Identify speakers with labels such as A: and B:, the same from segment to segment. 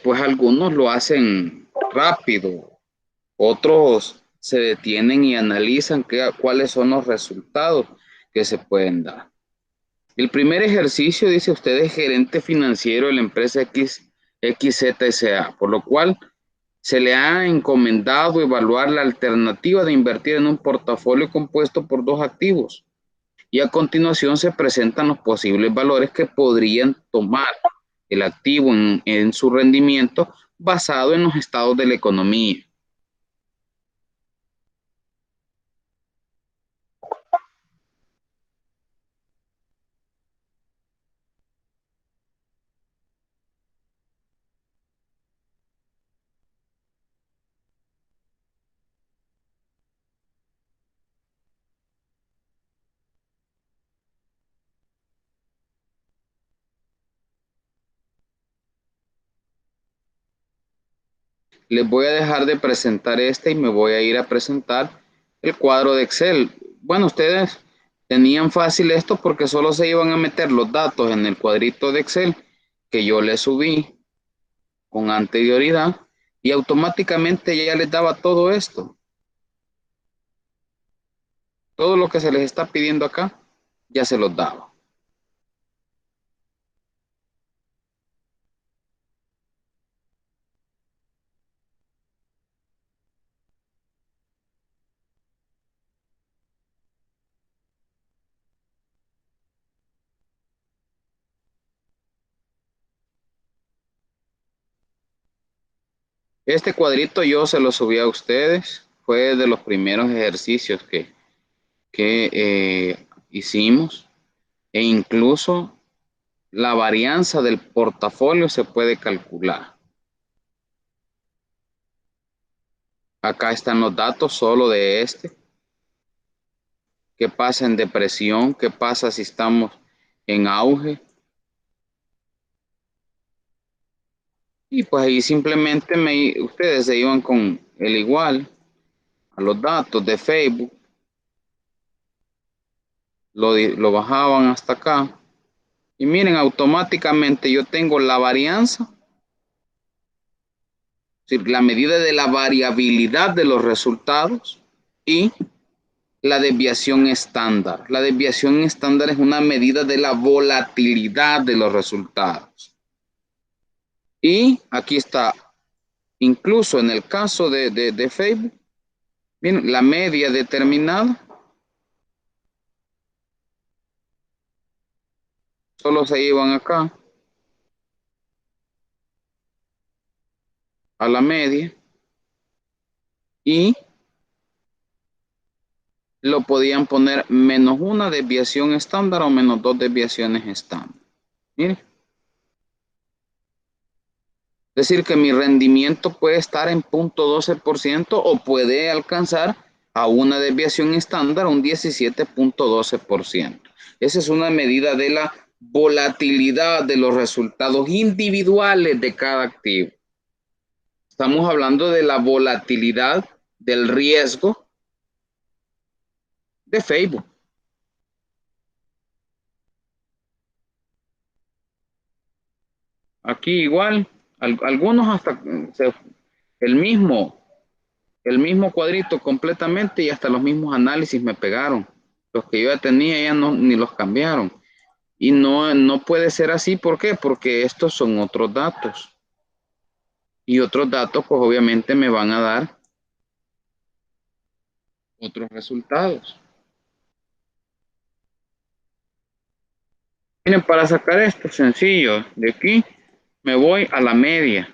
A: pues algunos lo hacen rápido, otros se detienen y analizan cuáles son los resultados que se pueden dar. El primer ejercicio, dice usted, es gerente financiero de la empresa XZSA, por lo cual se le ha encomendado evaluar la alternativa de invertir en un portafolio compuesto por dos activos. Y a continuación se presentan los posibles valores que podrían tomar el activo en su rendimiento basado en los estados de la economía. Les voy a dejar de presentar este y me voy a ir a presentar el cuadro de Excel. Bueno, ustedes tenían fácil esto porque solo se iban a meter los datos en el cuadrito de Excel que yo les subí con anterioridad y automáticamente ya les daba todo esto. Todo lo que se les está pidiendo acá ya se los daba. Este cuadrito yo se lo subí a ustedes. Fue de los primeros ejercicios que hicimos. E incluso la varianza del portafolio se puede calcular. Acá están los datos solo de este. ¿Qué pasa en depresión? ¿Qué pasa si estamos en auge? Y pues ahí simplemente ustedes se iban con el igual a los datos de Facebook, lo bajaban hasta acá. Y miren, automáticamente yo tengo la varianza, es decir, la medida de la variabilidad de los resultados y la desviación estándar. La desviación estándar es una medida de la volatilidad de los resultados. Y aquí está, incluso en el caso de Facebook, miren, la media determinada solo se iban acá a la media y lo podían poner menos una desviación estándar o menos dos desviaciones estándar. Miren. Es decir, que mi rendimiento puede estar en 0.12% o puede alcanzar a una desviación estándar un 17.12%. Esa es una medida de la volatilidad de los resultados individuales de cada activo. Estamos hablando de la volatilidad del riesgo de Facebook. Aquí igual, algunos hasta el mismo, el mismo cuadrito completamente y hasta los mismos análisis me pegaron. Los que yo ya tenía ya no, ni los cambiaron. Y no puede ser así. ¿Por qué? Porque estos son otros datos. Y otros datos, pues obviamente me van a dar otros resultados. Miren, para sacar esto sencillo, de aquí me voy a la media.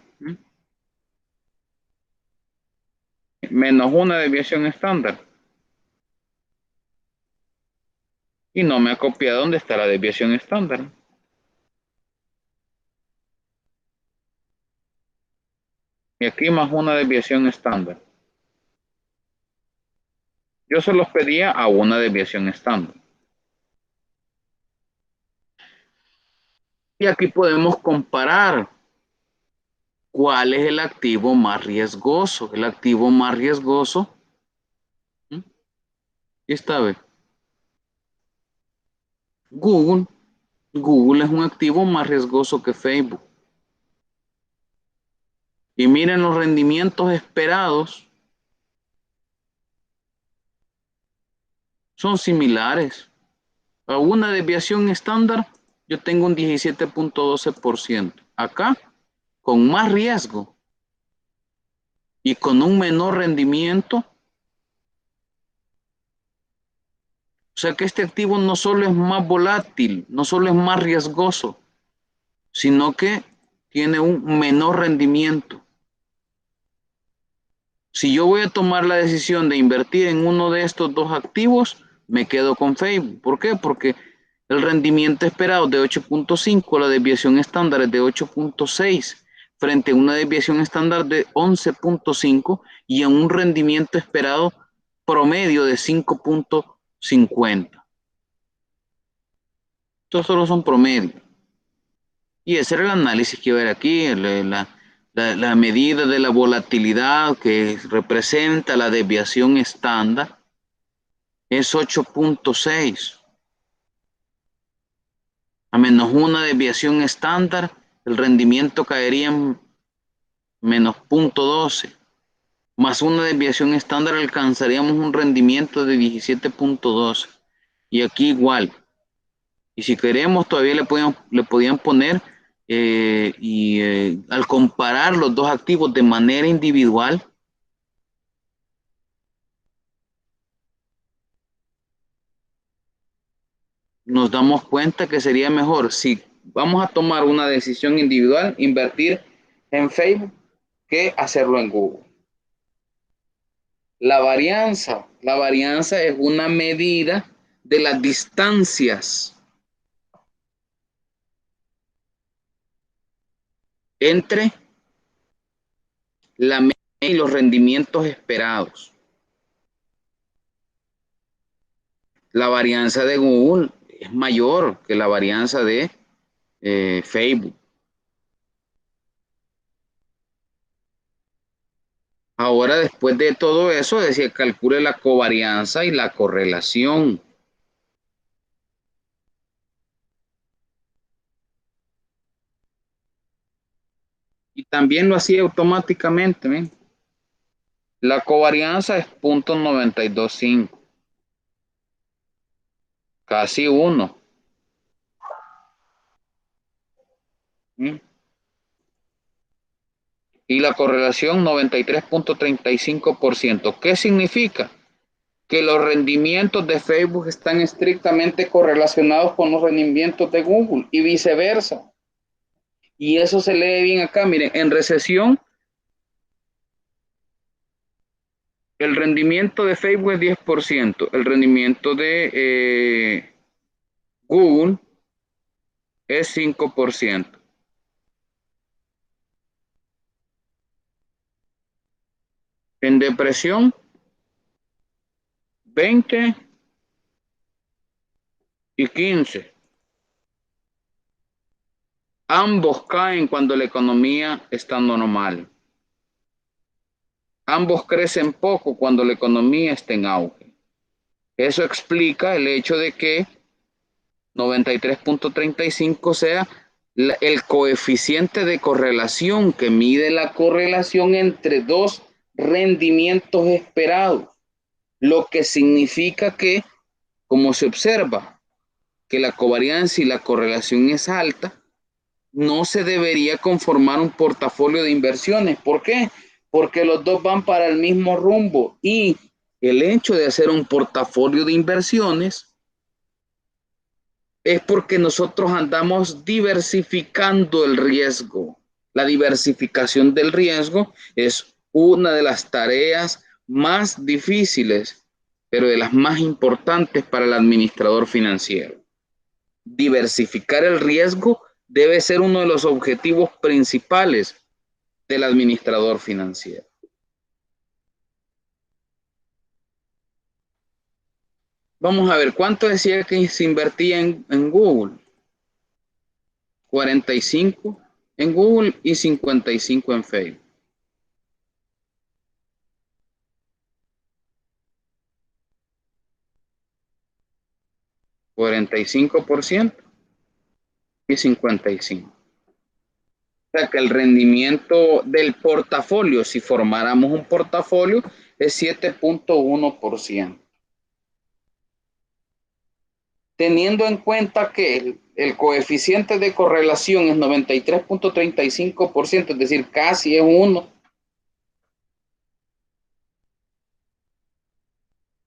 A: Menos una desviación estándar. Y no me ha copiado dónde está la desviación estándar. Y aquí más una desviación estándar. Yo se los pedía a una desviación estándar. Y aquí podemos comparar cuál es el activo más riesgoso. El activo más riesgoso, esta vez, Google. Google es un activo más riesgoso que Facebook. Y miren los rendimientos esperados. Son similares. A una desviación estándar, yo tengo un 17.12%. Acá, con más riesgo y con un menor rendimiento. O sea que este activo no solo es más volátil, no solo es más riesgoso, sino que tiene un menor rendimiento. Si yo voy a tomar la decisión de invertir en uno de estos dos activos, me quedo con Facebook. ¿Por qué? Porque el rendimiento esperado es de 8.5, la desviación estándar es de 8.6, frente a una desviación estándar de 11.5 y a un rendimiento esperado promedio de 5.50. Estos solo son promedios. Y ese era el análisis que iba a ver aquí, la medida de la volatilidad que representa la desviación estándar es 8.6. A menos una desviación estándar, el rendimiento caería en menos 0.12. Más una desviación estándar alcanzaríamos un rendimiento de 17.12. Y aquí igual. Y si queremos, todavía le podían poner, al comparar los dos activos de manera individual, nos damos cuenta que sería mejor, si vamos a tomar una decisión individual, invertir en Facebook que hacerlo en Google. La varianza es una medida de las distancias entre la media y los rendimientos esperados. La varianza de Google es mayor que la varianza de Facebook. Ahora, después de todo eso, decía, calcule la covarianza y la correlación. Y también lo hacía automáticamente, ¿ven? La covarianza es 0.925, casi uno. ¿Mm? Y la correlación 93.35%. ¿Qué significa? Que los rendimientos de Facebook están estrictamente correlacionados con los rendimientos de Google y viceversa. Y eso se lee bien acá. Miren, en recesión, el rendimiento de Facebook es 10%, el rendimiento de Google es 5%. En depresión, 20 y 15. Ambos caen cuando la economía está normal. Ambos crecen poco cuando la economía está en auge. Eso explica el hecho de que 93.35 sea el coeficiente de correlación que mide la correlación entre dos rendimientos esperados, lo que significa que, como se observa, que la covarianza y la correlación es alta, no se debería conformar un portafolio de inversiones. ¿Por qué? Porque los dos van para el mismo rumbo y el hecho de hacer un portafolio de inversiones es porque nosotros andamos diversificando el riesgo. La diversificación del riesgo es una de las tareas más difíciles, pero de las más importantes para el administrador financiero. Diversificar el riesgo debe ser uno de los objetivos principales del administrador financiero. Vamos a ver, ¿cuánto decía que se invertía en Google? 45 en Google y 55 en Facebook. 45% y 55%. O sea que el rendimiento del portafolio, si formáramos un portafolio, es 7,1%. Teniendo en cuenta que el coeficiente de correlación es 93,35%, es decir, casi es uno,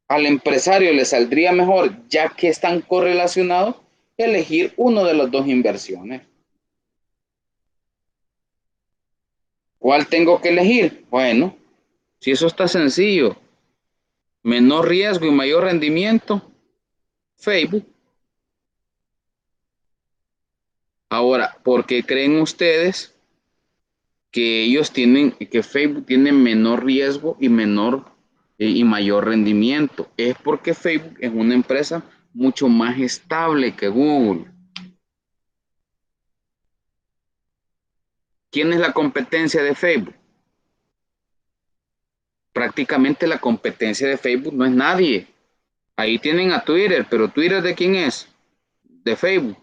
A: al empresario le saldría mejor, ya que están correlacionados, elegir uno de las dos inversiones. ¿Cuál tengo que elegir? Bueno, si eso está sencillo, menor riesgo y mayor rendimiento, Facebook. Ahora, ¿por qué creen ustedes que Facebook tiene menor riesgo y y mayor rendimiento? Es porque Facebook es una empresa mucho más estable que Google. ¿Quién es la competencia de Facebook? Prácticamente la competencia de Facebook no es nadie. Ahí tienen a Twitter, pero ¿Twitter de quién es? De Facebook.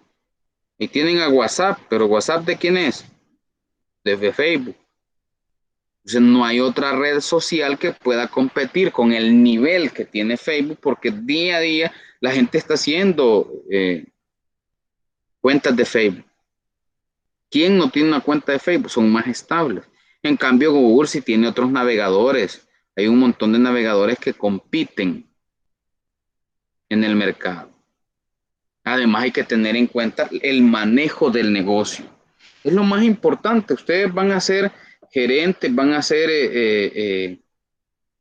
A: Y tienen a WhatsApp, pero ¿WhatsApp de quién es? De Facebook. Entonces no hay otra red social que pueda competir con el nivel que tiene Facebook, porque día a día la gente está haciendo cuentas de Facebook. ¿Quién no tiene una cuenta de Facebook? Son más estables. En cambio, Google sí tiene otros navegadores. Hay un montón de navegadores que compiten en el mercado. Además, hay que tener en cuenta el manejo del negocio. Es lo más importante. Ustedes van a ser gerentes, van a ser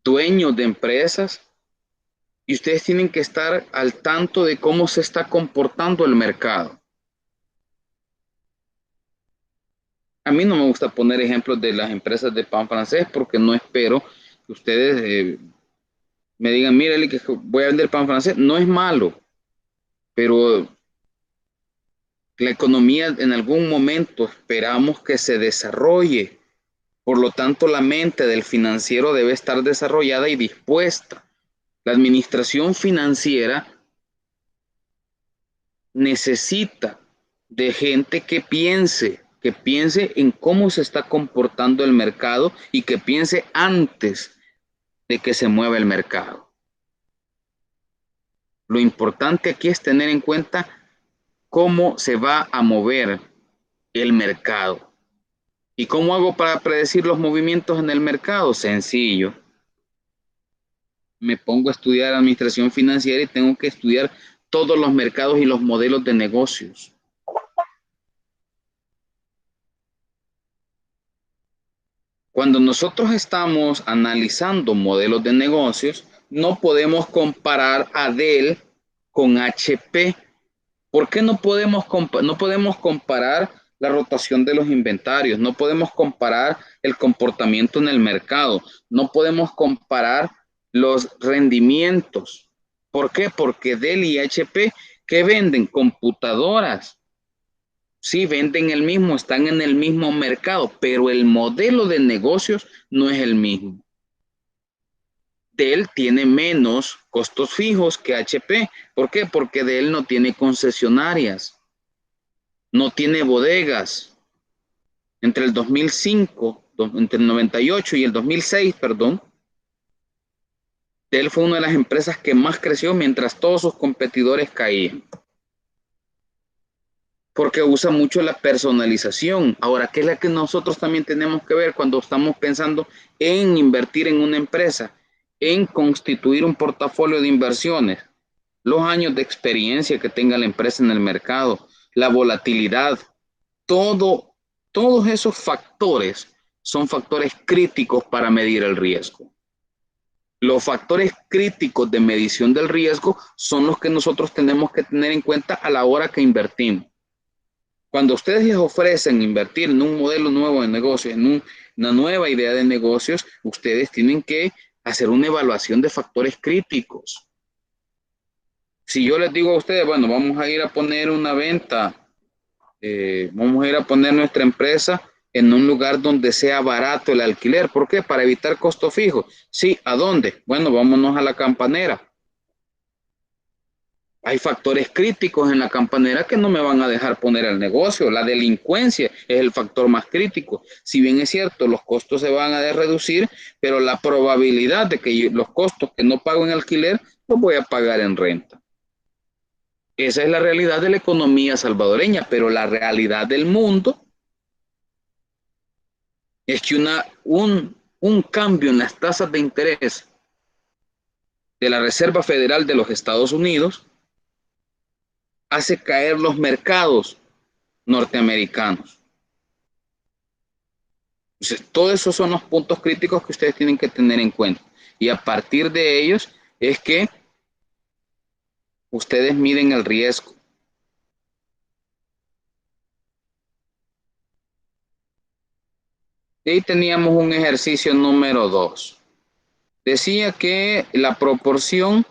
A: dueños de empresas y ustedes tienen que estar al tanto de cómo se está comportando el mercado. A mí no me gusta poner ejemplos de las empresas de pan francés porque no espero que ustedes me digan, mire, que voy a vender pan francés. No es malo, pero la economía en algún momento esperamos que se desarrolle. Por lo tanto, la mente del financiero debe estar desarrollada y dispuesta. La administración financiera necesita de gente que piense en cómo se está comportando el mercado y que piense antes de que se mueva el mercado. Lo importante aquí es tener en cuenta cómo se va a mover el mercado. ¿Y cómo hago para predecir los movimientos en el mercado? Sencillo. Me pongo a estudiar administración financiera y tengo que estudiar todos los mercados y los modelos de negocios. Cuando nosotros estamos analizando modelos de negocios, no podemos comparar a Dell con HP. ¿Por qué no podemos comparar la rotación de los inventarios? No podemos comparar el comportamiento en el mercado. No podemos comparar los rendimientos. ¿Por qué? Porque Dell y HP, ¿qué venden? Computadoras. Sí, venden el mismo, están en el mismo mercado, pero el modelo de negocios no es el mismo. Dell tiene menos costos fijos que HP. ¿Por qué? Porque Dell no tiene concesionarias, no tiene bodegas. Entre el 2005, entre el 98 y el 2006, perdón, Dell fue una de las empresas que más creció mientras todos sus competidores caían. Porque usa mucho la personalización. Ahora, ¿qué es la que nosotros también tenemos que ver cuando estamos pensando en invertir en una empresa? En constituir un portafolio de inversiones. Los años de experiencia que tenga la empresa en el mercado, la volatilidad, todo, todos esos factores son factores críticos para medir el riesgo. Los factores críticos de medición del riesgo son los que nosotros tenemos que tener en cuenta a la hora que invertimos. Cuando ustedes les ofrecen invertir en un modelo nuevo de negocios, una nueva idea de negocios, ustedes tienen que hacer una evaluación de factores críticos. Si yo les digo a ustedes, bueno, vamos a ir a poner una venta, vamos a ir a poner nuestra empresa en un lugar donde sea barato el alquiler. ¿Por qué? Para evitar costos fijos. Sí, ¿a dónde? Bueno, vámonos a la Campanera. Hay factores críticos en la campanera que no me van a dejar poner el negocio. La delincuencia es el factor más crítico. Si bien es cierto, los costos se van a reducir, pero la probabilidad de que los costos que no pago en alquiler los voy a pagar en renta. Esa es la realidad de la economía salvadoreña, pero la realidad del mundo es que un cambio en las tasas de interés de la Reserva Federal de los Estados Unidos hace caer los mercados norteamericanos. Entonces, todos esos son los puntos críticos que ustedes tienen que tener en cuenta. Y a partir de ellos es que ustedes miden el riesgo. Y ahí teníamos un ejercicio número 2. Decía que la proporción,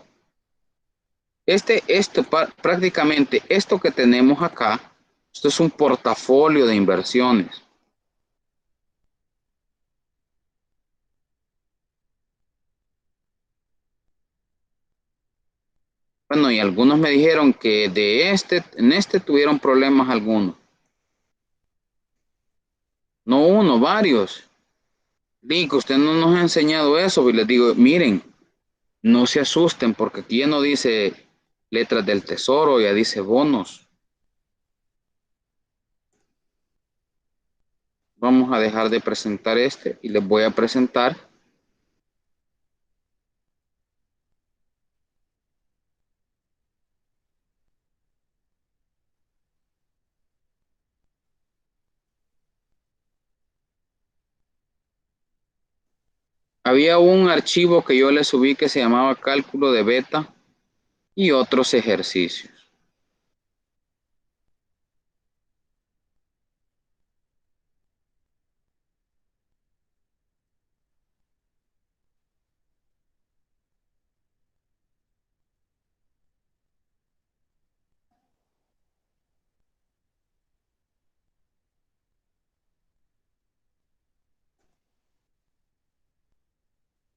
A: prácticamente esto que tenemos acá, esto es un portafolio de inversiones. Bueno, y algunos me dijeron que en este tuvieron problemas algunos. No uno, varios. Digo, usted no nos ha enseñado eso. Y les digo, miren, no se asusten porque aquí ya no dice letras del tesoro, ya dice bonos. Vamos a dejar de presentar este y les voy a presentar. Había un archivo que yo les subí que se llamaba cálculo de beta y otros ejercicios.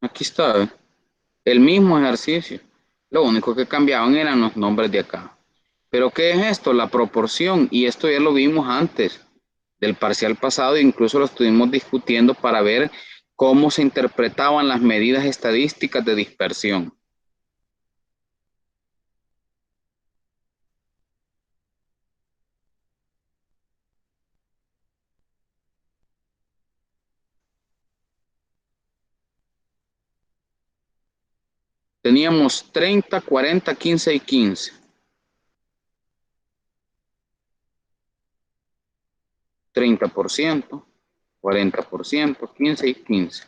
A: Aquí está, ¿eh? El mismo ejercicio. Lo único que cambiaban eran los nombres de acá. Pero ¿qué es esto? La proporción. Y esto ya lo vimos antes del parcial pasado, e incluso lo estuvimos discutiendo para ver cómo se interpretaban las medidas estadísticas de dispersión. Teníamos 30, 40, 15 y 15. 30%, 40%, 15 y 15.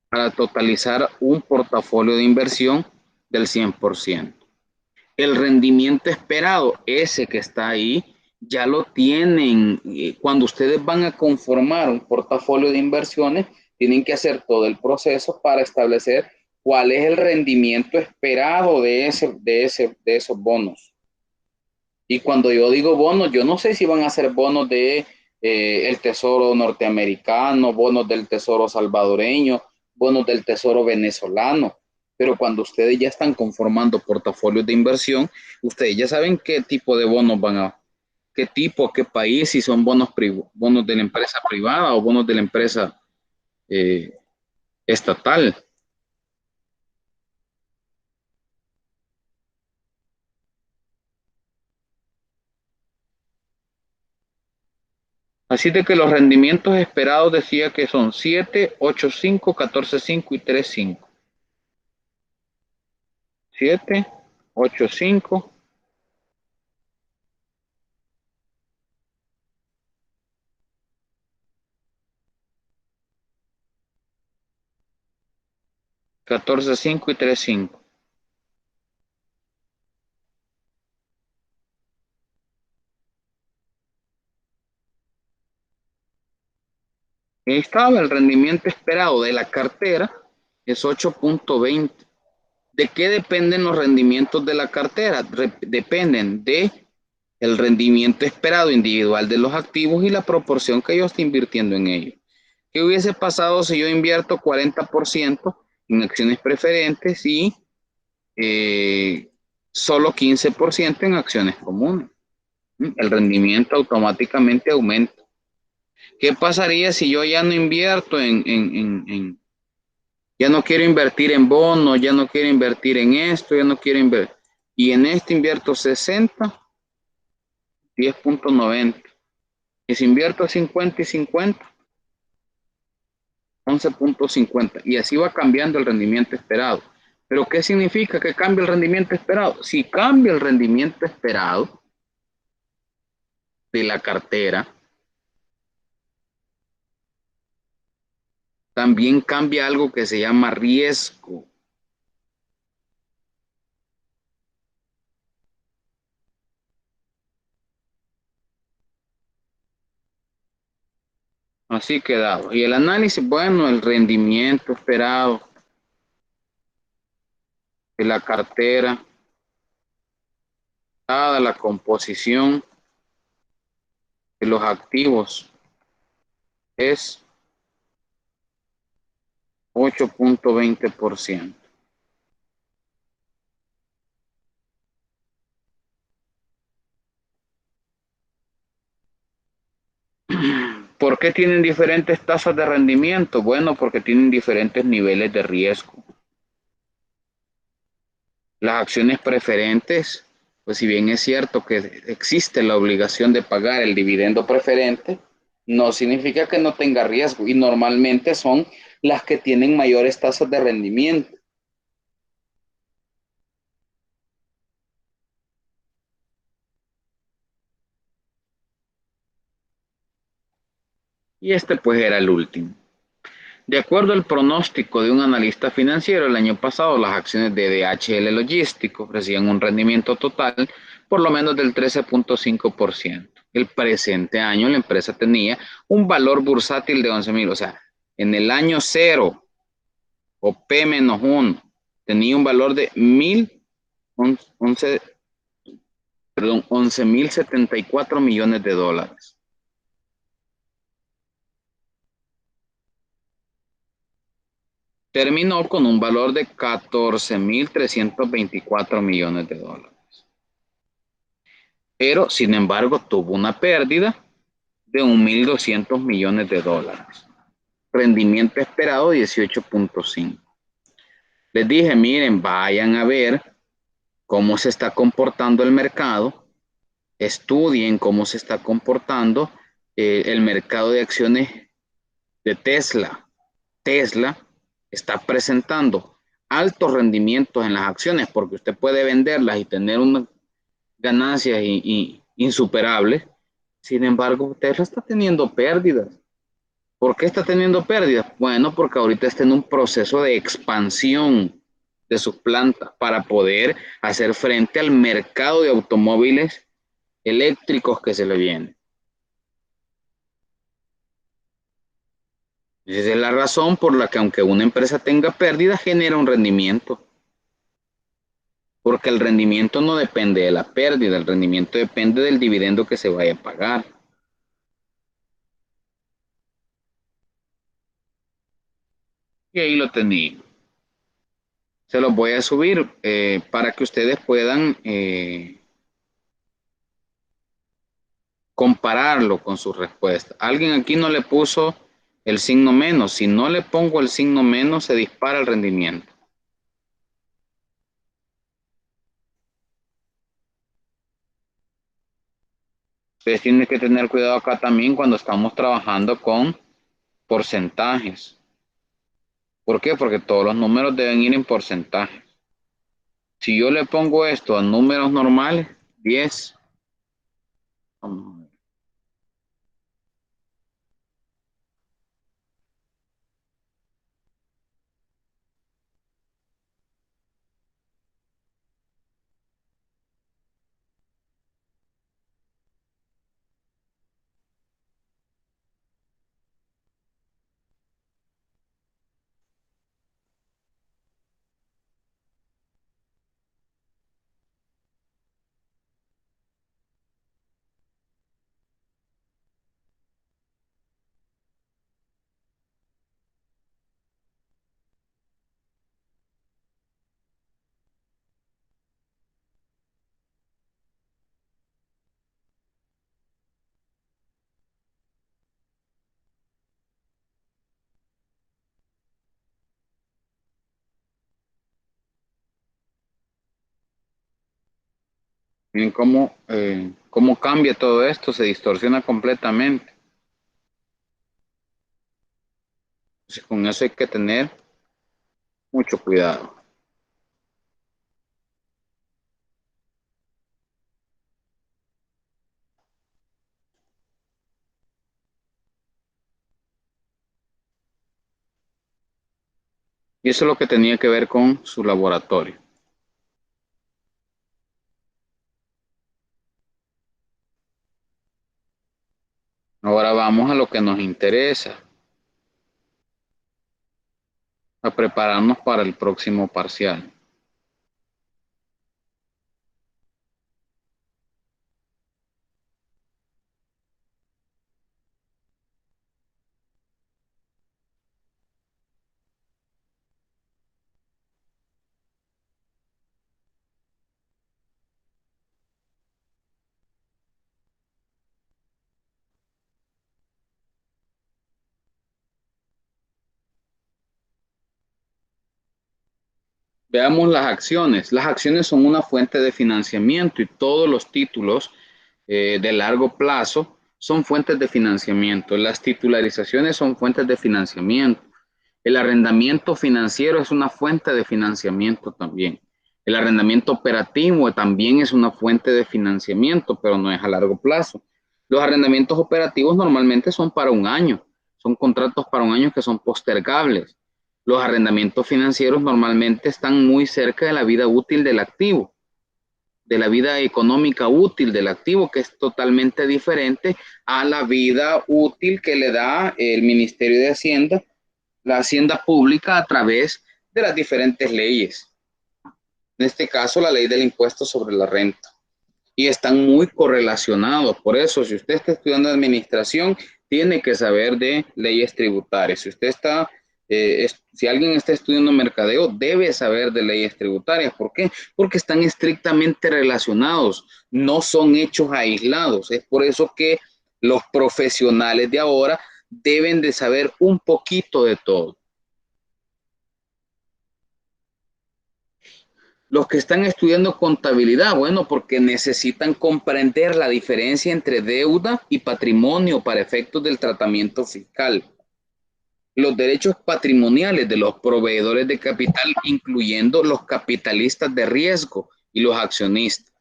A: Para totalizar un portafolio de inversión del 100%. El rendimiento esperado, ese que está ahí, ya lo tienen. Cuando ustedes van a conformar un portafolio de inversiones, tienen que hacer todo el proceso para establecer cuál es el rendimiento esperado de esos bonos. Y cuando yo digo bonos, yo no sé si van a ser bonos de el Tesoro norteamericano, bonos del Tesoro salvadoreño, bonos del Tesoro venezolano. Pero cuando ustedes ya están conformando portafolios de inversión, ustedes ya saben qué tipo de bonos van a, qué tipo, qué país, si son bonos de la empresa privada o bonos de la empresa eh, estatal. Así de que los rendimientos esperados decía que son 7, 8, 5, 14, 5 y 3, 5. 7, 8, 5, 14, 5 y 3, 5. Ahí estaba el rendimiento esperado de la cartera, es 8.20. ¿De qué dependen los rendimientos de la cartera? Dependen de el rendimiento esperado individual de los activos y la proporción que yo esté invirtiendo en ellos. ¿Qué hubiese pasado si yo invierto 40% en acciones preferentes y eh, solo 15% en acciones comunes. El rendimiento automáticamente aumenta. ¿Qué pasaría si yo ya no invierto ya no quiero invertir en bonos, ya no quiero invertir en esto, ya no quiero invertir, y en este invierto 60, 10,90. Y si invierto 50 y 50, 11,50. Y así va cambiando el rendimiento esperado. ¿Pero qué significa que cambie el rendimiento esperado? Si cambia el rendimiento esperado de la cartera, también cambia algo que se llama riesgo. Así quedado. Y el análisis, bueno, el rendimiento esperado de la cartera, dada la composición de los activos, es 8,20%. ¿Por qué tienen diferentes tasas de rendimiento? Bueno, porque tienen diferentes niveles de riesgo. Las acciones preferentes, pues si bien es cierto que existe la obligación de pagar el dividendo preferente, no significa que no tenga riesgo y normalmente son las que tienen mayores tasas de rendimiento. Y este pues era el último. De acuerdo al pronóstico de un analista financiero, el año pasado las acciones de DHL Logístico ofrecían un rendimiento total por lo menos del 13,5%. El presente año la empresa tenía un valor bursátil de 11,000, o sea, en el año cero o P-1 tenía un valor de 11,074 millones de dólares. Terminó con un valor de 14,324 millones de dólares. Pero, sin embargo, tuvo una pérdida de 1,200 millones de dólares. Rendimiento esperado 18,5. Les dije, miren, vayan a ver cómo se está comportando el mercado, estudien cómo se está comportando el mercado de acciones de Tesla. Tesla está presentando altos rendimientos en las acciones porque usted puede venderlas y tener unas ganancias insuperables. Sin embargo, Tesla está teniendo pérdidas. ¿Por qué está teniendo pérdidas? Bueno, porque ahorita está en un proceso de expansión de sus plantas para poder hacer frente al mercado de automóviles eléctricos que se le viene. Esa es la razón por la que aunque una empresa tenga pérdidas, genera un rendimiento. Porque el rendimiento no depende de la pérdida, el rendimiento depende del dividendo que se vaya a pagar. Y ahí lo tenía. Se los voy a subir para que ustedes puedan compararlo con su respuesta. Alguien aquí no le puso el signo menos. Si no le pongo el signo menos, se dispara el rendimiento. Ustedes tienen que tener cuidado acá también cuando estamos trabajando con porcentajes. ¿Por qué? Porque todos los números deben ir en porcentajes. Si yo le pongo esto a números normales, 10. Vamos a ver. Miren cómo cambia todo esto, se distorsiona completamente. Entonces, con eso hay que tener mucho cuidado. Y eso es lo que tenía que ver con su laboratorio. Ahora vamos a lo que nos interesa, a prepararnos para el próximo parcial. Veamos las acciones. Las acciones son una fuente de financiamiento y todos los títulos de largo plazo son fuentes de financiamiento. Las titularizaciones son fuentes de financiamiento. El arrendamiento financiero es una fuente de financiamiento también. El arrendamiento operativo también es una fuente de financiamiento, pero no es a largo plazo. Los arrendamientos operativos normalmente son para un año, son contratos para un año que son postergables. Los arrendamientos financieros normalmente están muy cerca de la vida útil del activo, de la vida económica útil del activo, que es totalmente diferente a la vida útil que le da el Ministerio de Hacienda, la Hacienda Pública, a través de las diferentes leyes. En este caso, la ley del impuesto sobre la renta. Y están muy correlacionados. Por eso, si usted está estudiando administración, tiene que saber de leyes tributarias. Si usted está, si alguien está estudiando mercadeo, debe saber de leyes tributarias. ¿Por qué? Porque están estrictamente relacionados, no son hechos aislados. Es por eso que los profesionales de ahora deben de saber un poquito de todo. Los que están estudiando contabilidad, bueno, porque necesitan comprender la diferencia entre deuda y patrimonio para efectos del tratamiento fiscal. Los derechos patrimoniales de los proveedores de capital, incluyendo los capitalistas de riesgo y los accionistas.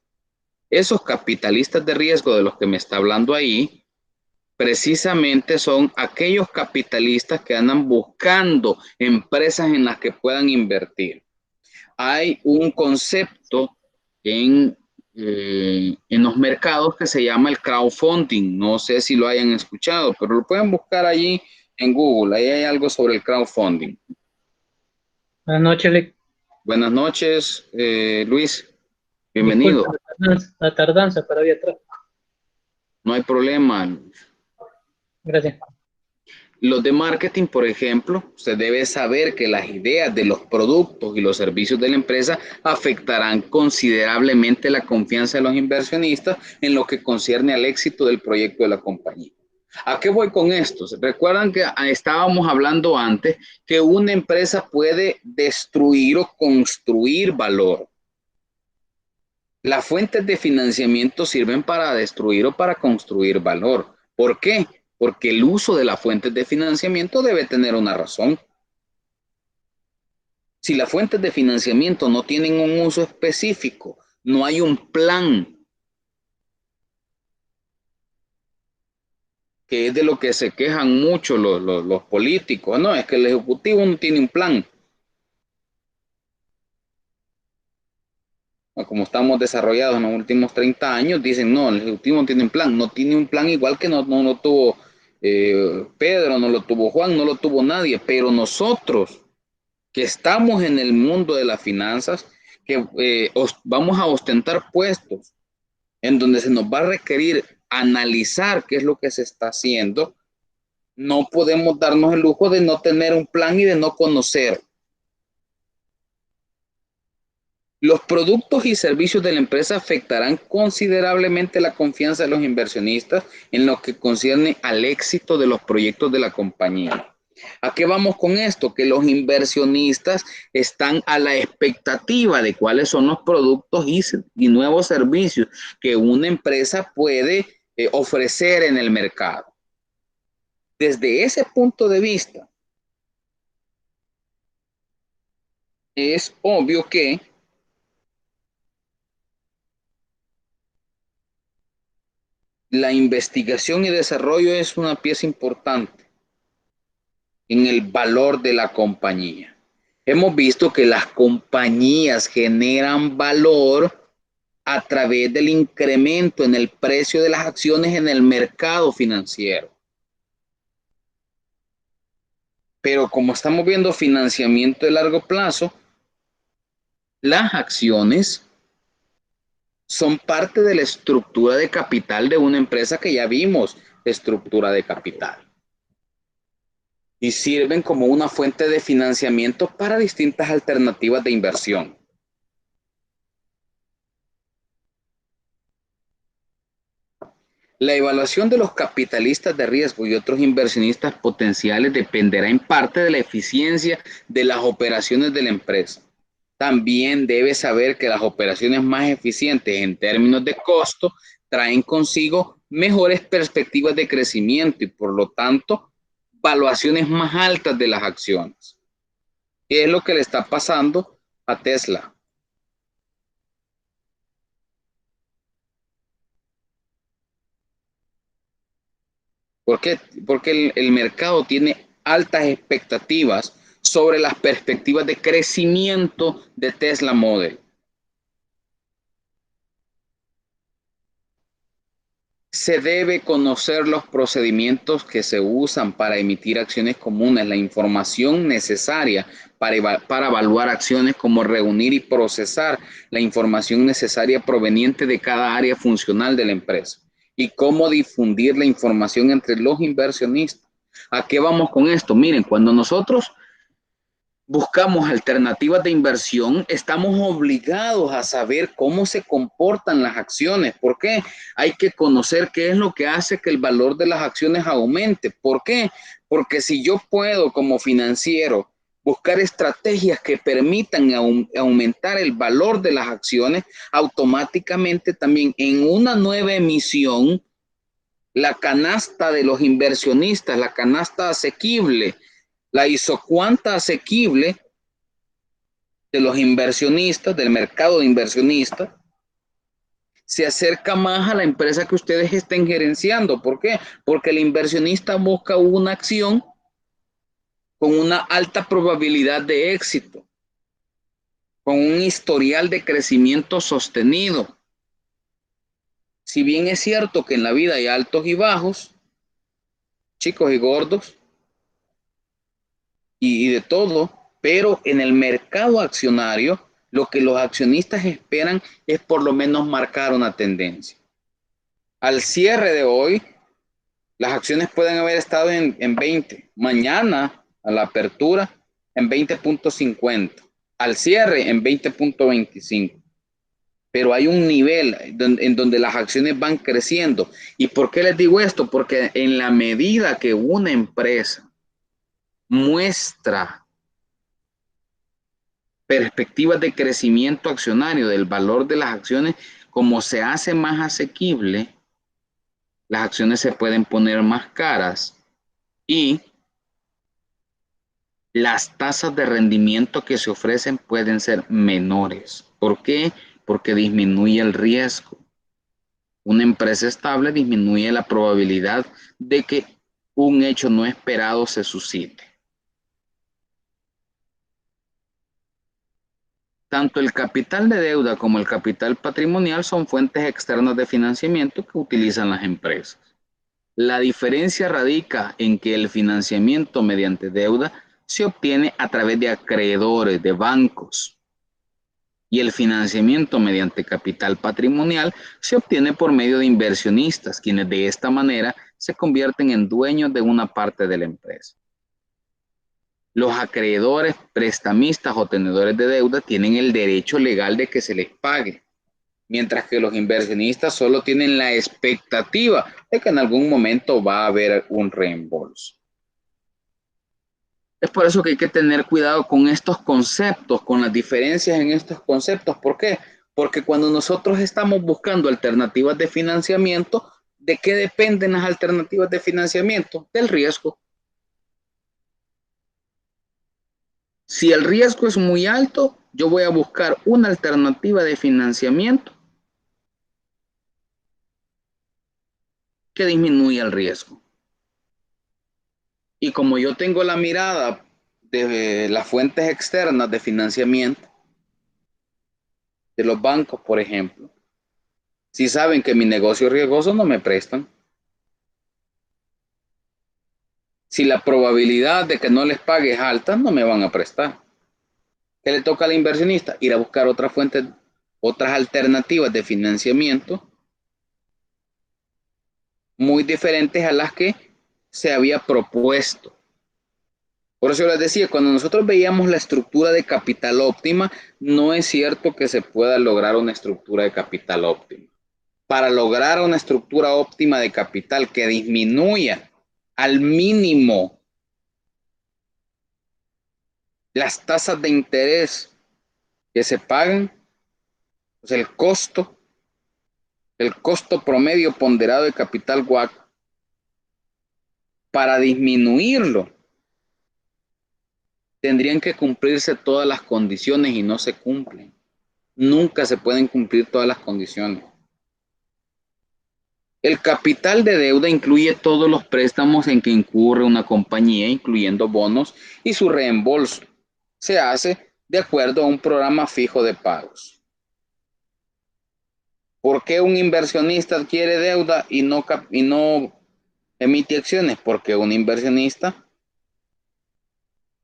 A: Esos capitalistas de riesgo de los que me está hablando ahí, precisamente son aquellos capitalistas que andan buscando empresas en las que puedan invertir. Hay un concepto en los mercados que se llama el crowdfunding. No sé si lo hayan escuchado, pero lo pueden buscar allí en Google. Ahí hay algo sobre el crowdfunding.
B: Buenas noches,
A: Buenas noches, Luis.
B: disculpa
A: Bienvenido.
B: la tardanza, pero había atrás.
A: No hay problema.
B: Gracias.
A: Los de marketing, por ejemplo, usted debe saber que las ideas de los productos y los servicios de la empresa afectarán considerablemente la confianza de los inversionistas en lo que concierne al éxito del proyecto de la compañía. ¿A qué voy con esto? Recuerdan que estábamos hablando antes que una empresa puede destruir o construir valor. Las fuentes de financiamiento sirven para destruir o para construir valor. ¿Por qué? Porque el uso de las fuentes de financiamiento debe tener una razón. Si las fuentes de financiamiento no tienen un uso específico, no hay un plan, que es de lo que se quejan mucho los políticos. No, es que el Ejecutivo no tiene un plan. Como estamos desarrollados en los últimos 30 años, dicen, no, el Ejecutivo no tiene un plan. No tiene un plan igual que no lo tuvo Pedro, no lo tuvo Juan, no lo tuvo nadie. Pero nosotros, que estamos en el mundo de las finanzas, que vamos a ostentar puestos en donde se nos va a requerir analizar qué es lo que se está haciendo, no podemos darnos el lujo de no tener un plan y de no conocer. Los productos y servicios de la empresa afectarán considerablemente la confianza de los inversionistas en lo que concierne al éxito de los proyectos de la compañía. ¿A qué vamos con esto? Que los inversionistas están a la expectativa de cuáles son los productos y nuevos servicios que una empresa puede ofrecer en el mercado. Desde ese punto de vista, es obvio que la investigación y desarrollo es una pieza importante en el valor de la compañía. Hemos visto que las compañías generan valor a través del incremento en el precio de las acciones en el mercado financiero. Pero como estamos viendo financiamiento de largo plazo, las acciones son parte de la estructura de capital de una empresa que ya vimos, estructura de capital. Y sirven como una fuente de financiamiento para distintas alternativas de inversión. La evaluación de los capitalistas de riesgo y otros inversionistas potenciales dependerá en parte de la eficiencia de las operaciones de la empresa. También debe saber que las operaciones más eficientes en términos de costo traen consigo mejores perspectivas de crecimiento y por lo tanto valuaciones más altas de las acciones. ¿Qué es lo que le está pasando a Tesla? ¿Por qué? Porque el mercado tiene altas expectativas sobre las perspectivas de crecimiento de Tesla Model. Se debe conocer los procedimientos que se usan para emitir acciones comunes, la información necesaria para evaluar acciones, como reunir y procesar la información necesaria proveniente de cada área funcional de la empresa y cómo difundir la información entre los inversionistas. ¿A qué vamos con esto? Miren, cuando nosotros buscamos alternativas de inversión, estamos obligados a saber cómo se comportan las acciones. ¿Por qué? Hay que conocer qué es lo que hace que el valor de las acciones aumente. ¿Por qué? Porque si yo puedo como financiero buscar estrategias que permitan aumentar el valor de las acciones, automáticamente también en una nueva emisión, la canasta de los inversionistas, la canasta asequible, la isocuanta asequible de los inversionistas, del mercado de inversionistas, se acerca más a la empresa que ustedes estén gerenciando. ¿Por qué? Porque el inversionista busca una acción con una alta probabilidad de éxito, con un historial de crecimiento sostenido. Si bien es cierto que en la vida hay altos y bajos, chicos y gordos, y de todo, pero en el mercado accionario, lo que los accionistas esperan es por lo menos marcar una tendencia. Al cierre de hoy, las acciones pueden haber estado en 20, mañana a la apertura en 20.50, al cierre en 20.25. Pero hay un nivel en donde las acciones van creciendo. ¿Y por qué les digo esto? Porque en la medida que una empresa muestra perspectivas de crecimiento accionario del valor de las acciones, como se hace más asequible, las acciones se pueden poner más caras y las tasas de rendimiento que se ofrecen pueden ser menores. ¿Por qué? Porque disminuye el riesgo. Una empresa estable disminuye la probabilidad de que un hecho no esperado se suscite. Tanto el capital de deuda como el capital patrimonial son fuentes externas de financiamiento que utilizan las empresas. La diferencia radica en que el financiamiento mediante deuda se obtiene a través de acreedores, de bancos, y el financiamiento mediante capital patrimonial se obtiene por medio de inversionistas, quienes de esta manera se convierten en dueños de una parte de la empresa. Los acreedores, prestamistas o tenedores de deuda tienen el derecho legal de que se les pague, mientras que los inversionistas solo tienen la expectativa de que en algún momento va a haber un reembolso. Es por eso que hay que tener cuidado con estos conceptos, con las diferencias en estos conceptos. ¿Por qué? Porque cuando nosotros estamos buscando alternativas de financiamiento, ¿de qué dependen las alternativas de financiamiento? Del riesgo. Si el riesgo es muy alto, yo voy a buscar una alternativa de financiamiento que disminuya el riesgo. Y como yo tengo la mirada de las fuentes externas de financiamiento, de los bancos, por ejemplo, si saben que mi negocio es riesgoso, no me prestan. Si la probabilidad de que no les pague es alta, no me van a prestar. ¿Qué le toca al inversionista? Ir a buscar otras fuentes, otras alternativas de financiamiento muy diferentes a las que se había propuesto. Por eso les decía, cuando nosotros veíamos la estructura de capital óptima, no es cierto que se pueda lograr una estructura de capital óptima. Para lograr una estructura óptima de capital que disminuya al mínimo las tasas de interés que se pagan, pues el costo promedio ponderado de capital WACC, para disminuirlo, tendrían que cumplirse todas las condiciones y no se cumplen. Nunca se pueden cumplir todas las condiciones. El capital de deuda incluye todos los préstamos en que incurre una compañía, incluyendo bonos, y su reembolso se hace de acuerdo a un programa fijo de pagos. ¿Por qué un inversionista adquiere deuda y no emite acciones? Porque un inversionista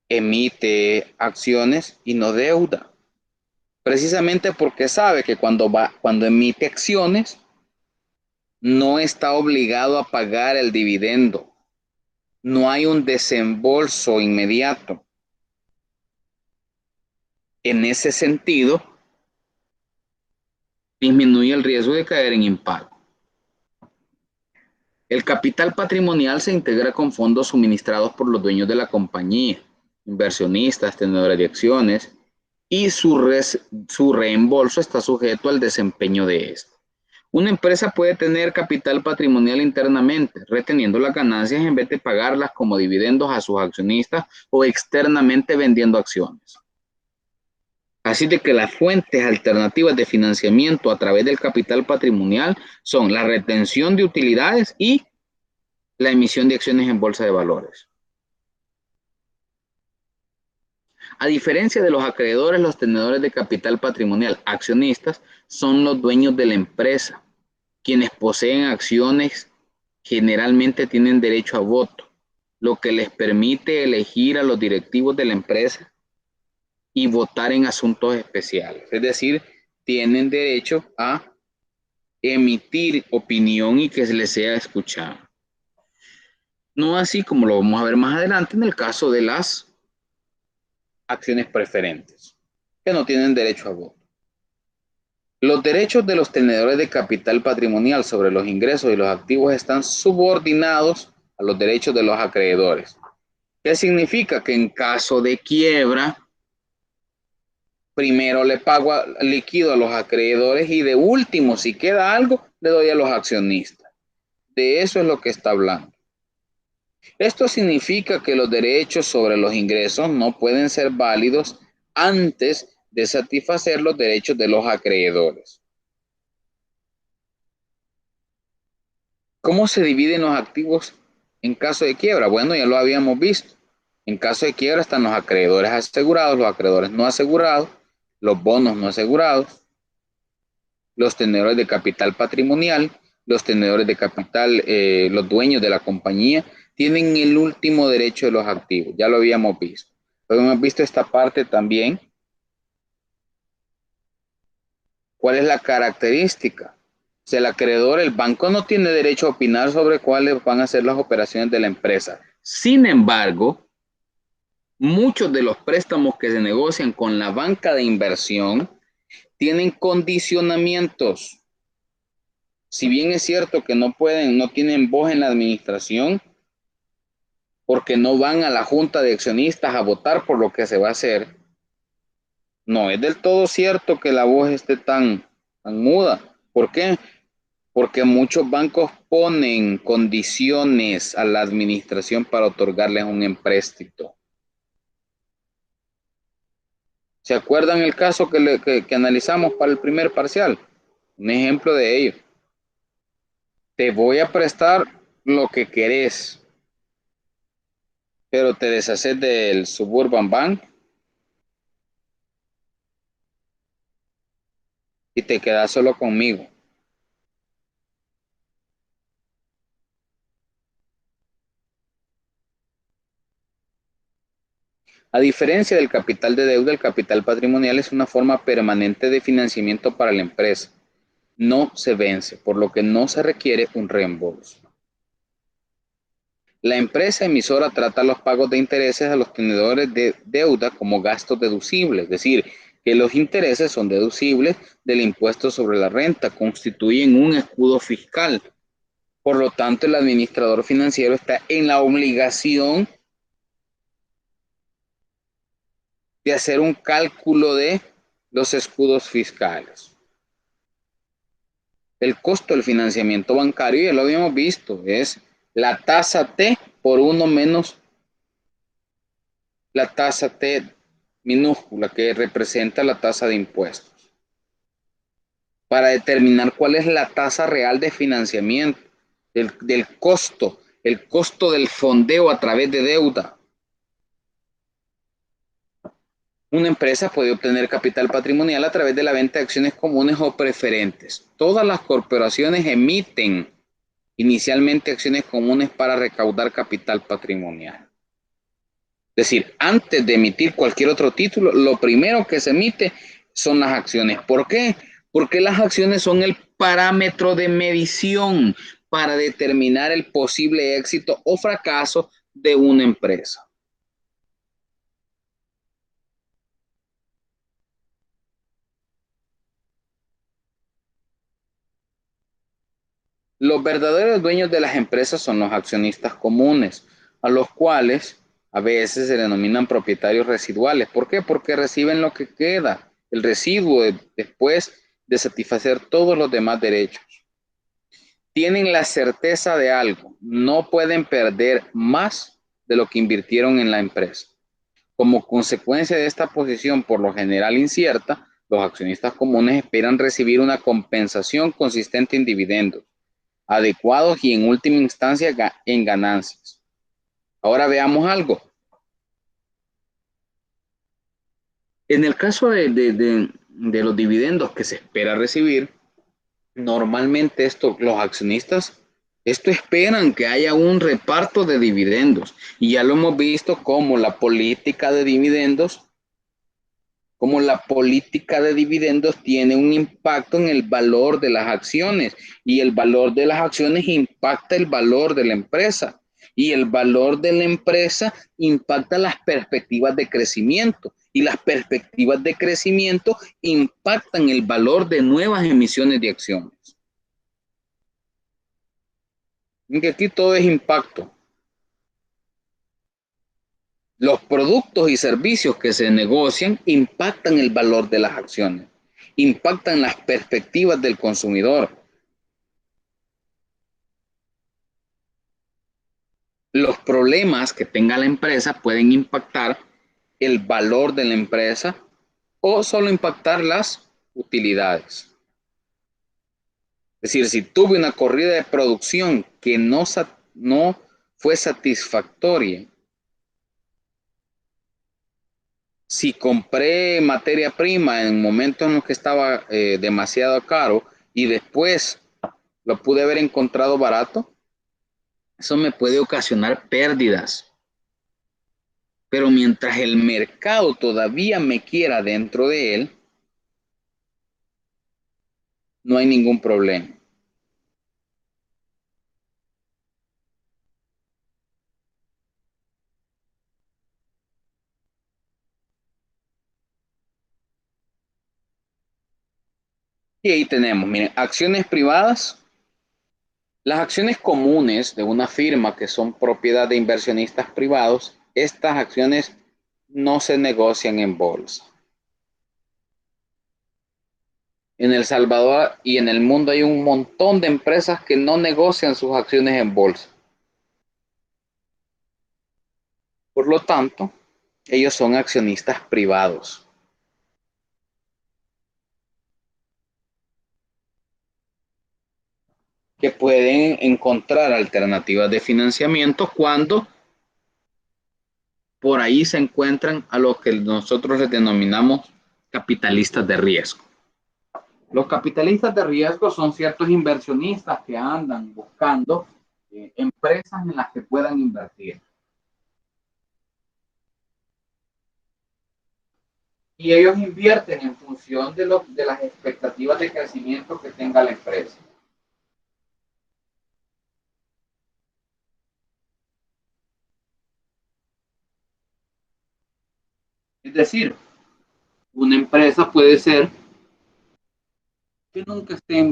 A: emite acciones y no deuda. Precisamente porque sabe que cuando emite acciones, no está obligado a pagar el dividendo. No hay un desembolso inmediato. En ese sentido, disminuye el riesgo de caer en impago. El capital patrimonial se integra con fondos suministrados por los dueños de la compañía, inversionistas, tenedores de acciones, y su reembolso está sujeto al desempeño de esto. Una empresa puede tener capital patrimonial internamente, reteniendo las ganancias en vez de pagarlas como dividendos a sus accionistas o externamente vendiendo acciones. Así de que las fuentes alternativas de financiamiento a través del capital patrimonial son la retención de utilidades y la emisión de acciones en bolsa de valores. A diferencia de los acreedores, los tenedores de capital patrimonial, accionistas, son los dueños de la empresa. Quienes poseen acciones generalmente tienen derecho a voto, lo que les permite elegir a los directivos de la empresa y votar en asuntos especiales. Es decir, tienen derecho a emitir opinión y que les sea escuchado. No así como lo vamos a ver más adelante en el caso de las acciones preferentes, que no tienen derecho a voto. Los derechos de los tenedores de capital patrimonial sobre los ingresos y los activos están subordinados a los derechos de los acreedores. ¿Qué significa? Que en caso de quiebra, primero le pago liquido a los acreedores y de último, si queda algo, le doy a los accionistas. De eso es lo que está hablando. Esto significa que los derechos sobre los ingresos no pueden ser válidos antes de satisfacer los derechos de los acreedores. ¿Cómo se dividen los activos en caso de quiebra? Bueno, ya lo habíamos visto. En caso de quiebra están los acreedores asegurados, los acreedores no asegurados, los bonos no asegurados, los tenedores de capital patrimonial, los tenedores de capital, los dueños de la compañía, tienen el último derecho de los activos. Ya lo habíamos visto. Hemos visto esta parte también. ¿Cuál es la característica? Si el acreedor, el banco no tiene derecho a opinar sobre cuáles van a ser las operaciones de la empresa. Sin embargo, muchos de los préstamos que se negocian con la banca de inversión tienen condicionamientos. Si bien es cierto que no tienen voz en la administración, porque no van a la junta de accionistas a votar por lo que se va a hacer, no es del todo cierto que la voz esté tan muda. ¿Por qué? Porque muchos bancos ponen condiciones a la administración para otorgarles un empréstito. ¿Se acuerdan el caso que analizamos para el primer parcial? Un ejemplo de ello. Te voy a prestar lo que querés, pero te deshaces del Suburban Bank y te quedas solo conmigo. A diferencia del capital de deuda, el capital patrimonial es una forma permanente de financiamiento para la empresa. No se vence, por lo que no se requiere un reembolso. La empresa emisora trata los pagos de intereses a los tenedores de deuda como gastos deducibles, es decir, que los intereses son deducibles del impuesto sobre la renta, constituyen un escudo fiscal. Por lo tanto, el administrador financiero está en la obligación de hacer un cálculo de los escudos fiscales. El costo del financiamiento bancario, ya lo habíamos visto, es la tasa T por uno menos la tasa T minúscula que representa la tasa de impuestos. Para determinar cuál es la tasa real de financiamiento, del costo, el costo del fondeo a través de deuda. Una empresa puede obtener capital patrimonial a través de la venta de acciones comunes o preferentes. Todas las corporaciones emiten inicialmente acciones comunes para recaudar capital patrimonial. Es decir, antes de emitir cualquier otro título, lo primero que se emite son las acciones. ¿Por qué? Porque las acciones son el parámetro de medición para determinar el posible éxito o fracaso de una empresa. Los verdaderos dueños de las empresas son los accionistas comunes, a los cuales a veces se denominan propietarios residuales. ¿Por qué? Porque reciben lo que queda, el residuo después de satisfacer todos los demás derechos. Tienen la certeza de algo, no pueden perder más de lo que invirtieron en la empresa. Como consecuencia de esta posición por lo general incierta, los accionistas comunes esperan recibir una compensación consistente en dividendos adecuados y en última instancia en ganancias. Ahora veamos algo. En el caso de los dividendos que se espera recibir, normalmente los accionistas, esto esperan que haya un reparto de dividendos. Y ya lo hemos visto como la política de dividendos tiene un impacto en el valor de las acciones y el valor de las acciones impacta el valor de la empresa y el valor de la empresa impacta las perspectivas de crecimiento y las perspectivas de crecimiento impactan el valor de nuevas emisiones de acciones. Y que aquí todo es impacto. Los productos y servicios que se negocian impactan el valor de las acciones, impactan las perspectivas del consumidor. Los problemas que tenga la empresa pueden impactar el valor de la empresa o solo impactar las utilidades. Es decir, si tuve una corrida de producción que no fue satisfactoria, si compré materia prima en momentos en los que estaba demasiado caro y después lo pude haber encontrado barato, eso me puede ocasionar pérdidas. Pero mientras el mercado todavía me quiera dentro de él, no hay ningún problema. Y ahí tenemos, miren, acciones privadas, Las acciones comunes de una firma que son propiedad de inversionistas privados, estas acciones no se negocian en bolsa. En El Salvador y en el mundo hay un montón de empresas que no negocian sus acciones en bolsa. Por lo tanto, ellos son accionistas privados que pueden encontrar alternativas de financiamiento cuando por ahí se encuentran a lo que nosotros les denominamos capitalistas de riesgo. Los capitalistas de riesgo son ciertos inversionistas que andan buscando empresas en las que puedan invertir. Y ellos invierten en función de las expectativas de crecimiento que tenga la empresa. Es decir, una empresa puede ser que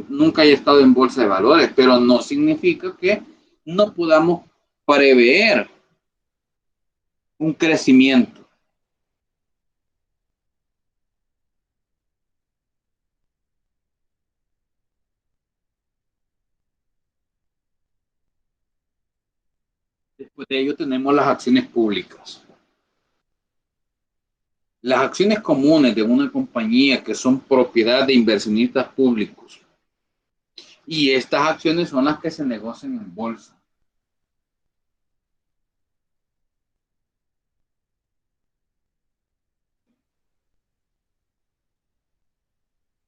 A: nunca haya estado en bolsa de valores, pero no significa que no podamos prever un crecimiento. Después de ello tenemos las acciones públicas. Las acciones comunes de una compañía que son propiedad de inversionistas públicos. Y estas acciones son las que se negocian en bolsa.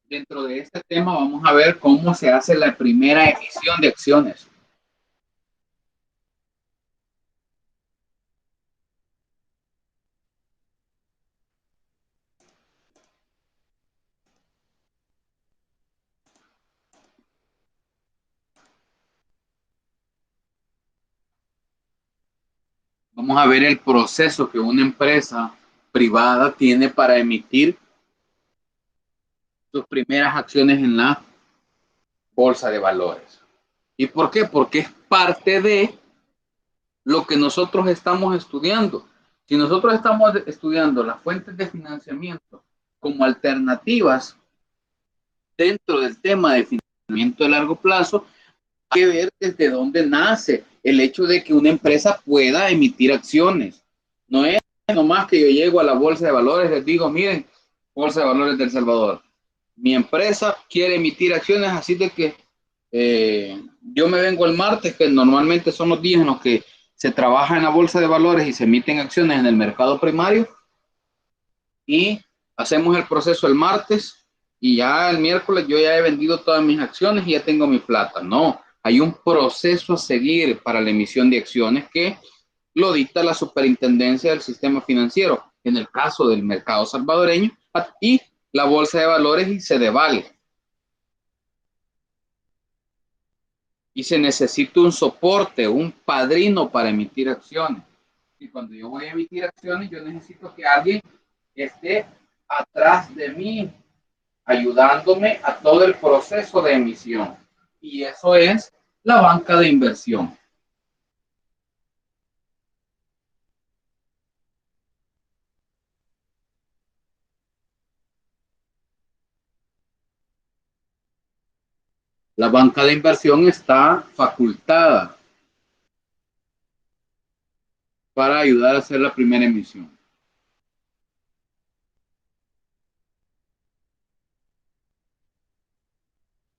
A: Dentro de este tema vamos a ver cómo se hace la primera emisión de acciones. Vamos a ver el proceso que una empresa privada tiene para emitir sus primeras acciones en la bolsa de valores. ¿Y por qué? Porque es parte de lo que nosotros estamos estudiando. Si nosotros estamos estudiando las fuentes de financiamiento como alternativas dentro del tema de financiamiento de largo plazo, hay que ver desde dónde nace el hecho de que una empresa pueda emitir acciones. No es nomás que yo llego a la bolsa de valores, les digo, miren, bolsa de valores de El Salvador, mi empresa quiere emitir acciones, así de que yo me vengo el martes, que normalmente son los días en los que se trabaja en la bolsa de valores y se emiten acciones en el mercado primario, y hacemos el proceso el martes y ya el miércoles yo ya he vendido todas mis acciones y ya tengo mi plata. No, hay un proceso a seguir para la emisión de acciones que lo dicta la superintendencia del sistema financiero, en el caso del mercado salvadoreño, y la bolsa de valores y Cedevale. Y se necesita un soporte, un padrino para emitir acciones. Y cuando yo voy a emitir acciones, yo necesito que alguien esté atrás de mí, ayudándome a todo el proceso de emisión. Y eso es la banca de inversión. La banca de inversión está facultada para ayudar a hacer la primera emisión.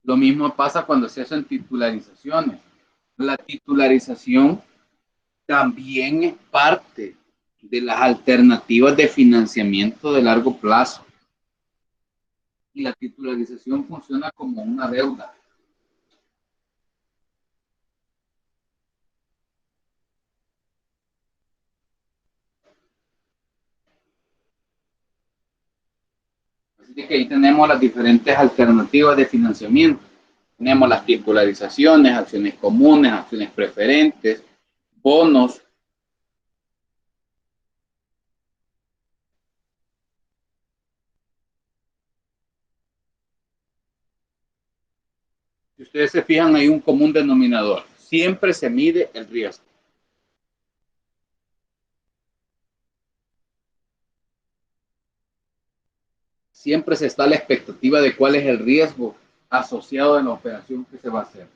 A: Lo mismo pasa cuando se hacen titularizaciones. La titularización también es parte de las alternativas de financiamiento de largo plazo. Y la titularización funciona como una deuda. Así que ahí tenemos las diferentes alternativas de financiamiento. Tenemos las titularizaciones, acciones comunes, acciones preferentes, bonos. Si ustedes se fijan, hay un común denominador. Siempre se mide el riesgo. Siempre se está a la expectativa de cuál es el riesgo asociado a la operación que se va a hacer.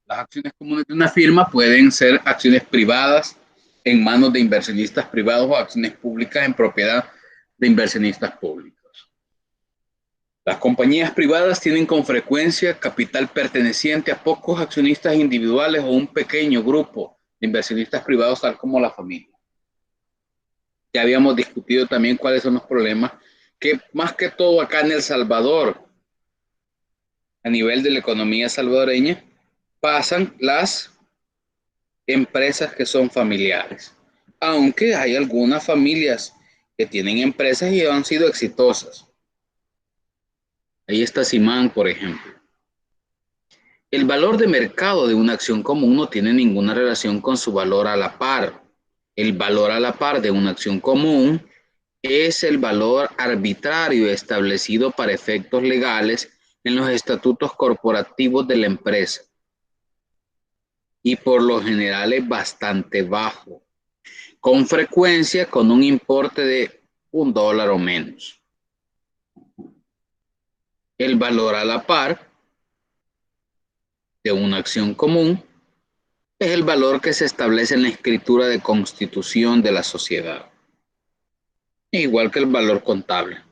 A: Las acciones comunes de una firma pueden ser acciones privadas en manos de inversionistas privados o acciones públicas en propiedad de inversionistas públicos. Las compañías privadas tienen con frecuencia capital perteneciente a pocos accionistas individuales o un pequeño grupo de inversionistas privados, tal como la familia. Ya habíamos discutido también cuáles son los problemas que más que todo acá en El Salvador, a nivel de la economía salvadoreña, pasan las empresas que son familiares. Aunque hay algunas familias que tienen empresas y han sido exitosas. Ahí está Simán, por ejemplo. El valor de mercado de una acción común no tiene ninguna relación con su valor a la par. El valor a la par de una acción común es el valor arbitrario establecido para efectos legales en los estatutos corporativos de la empresa y por lo general es bastante bajo, con frecuencia con un importe de $1 o menos. El valor a la par de una acción común es el valor que se establece en la escritura de constitución de la sociedad, igual que el valor contable.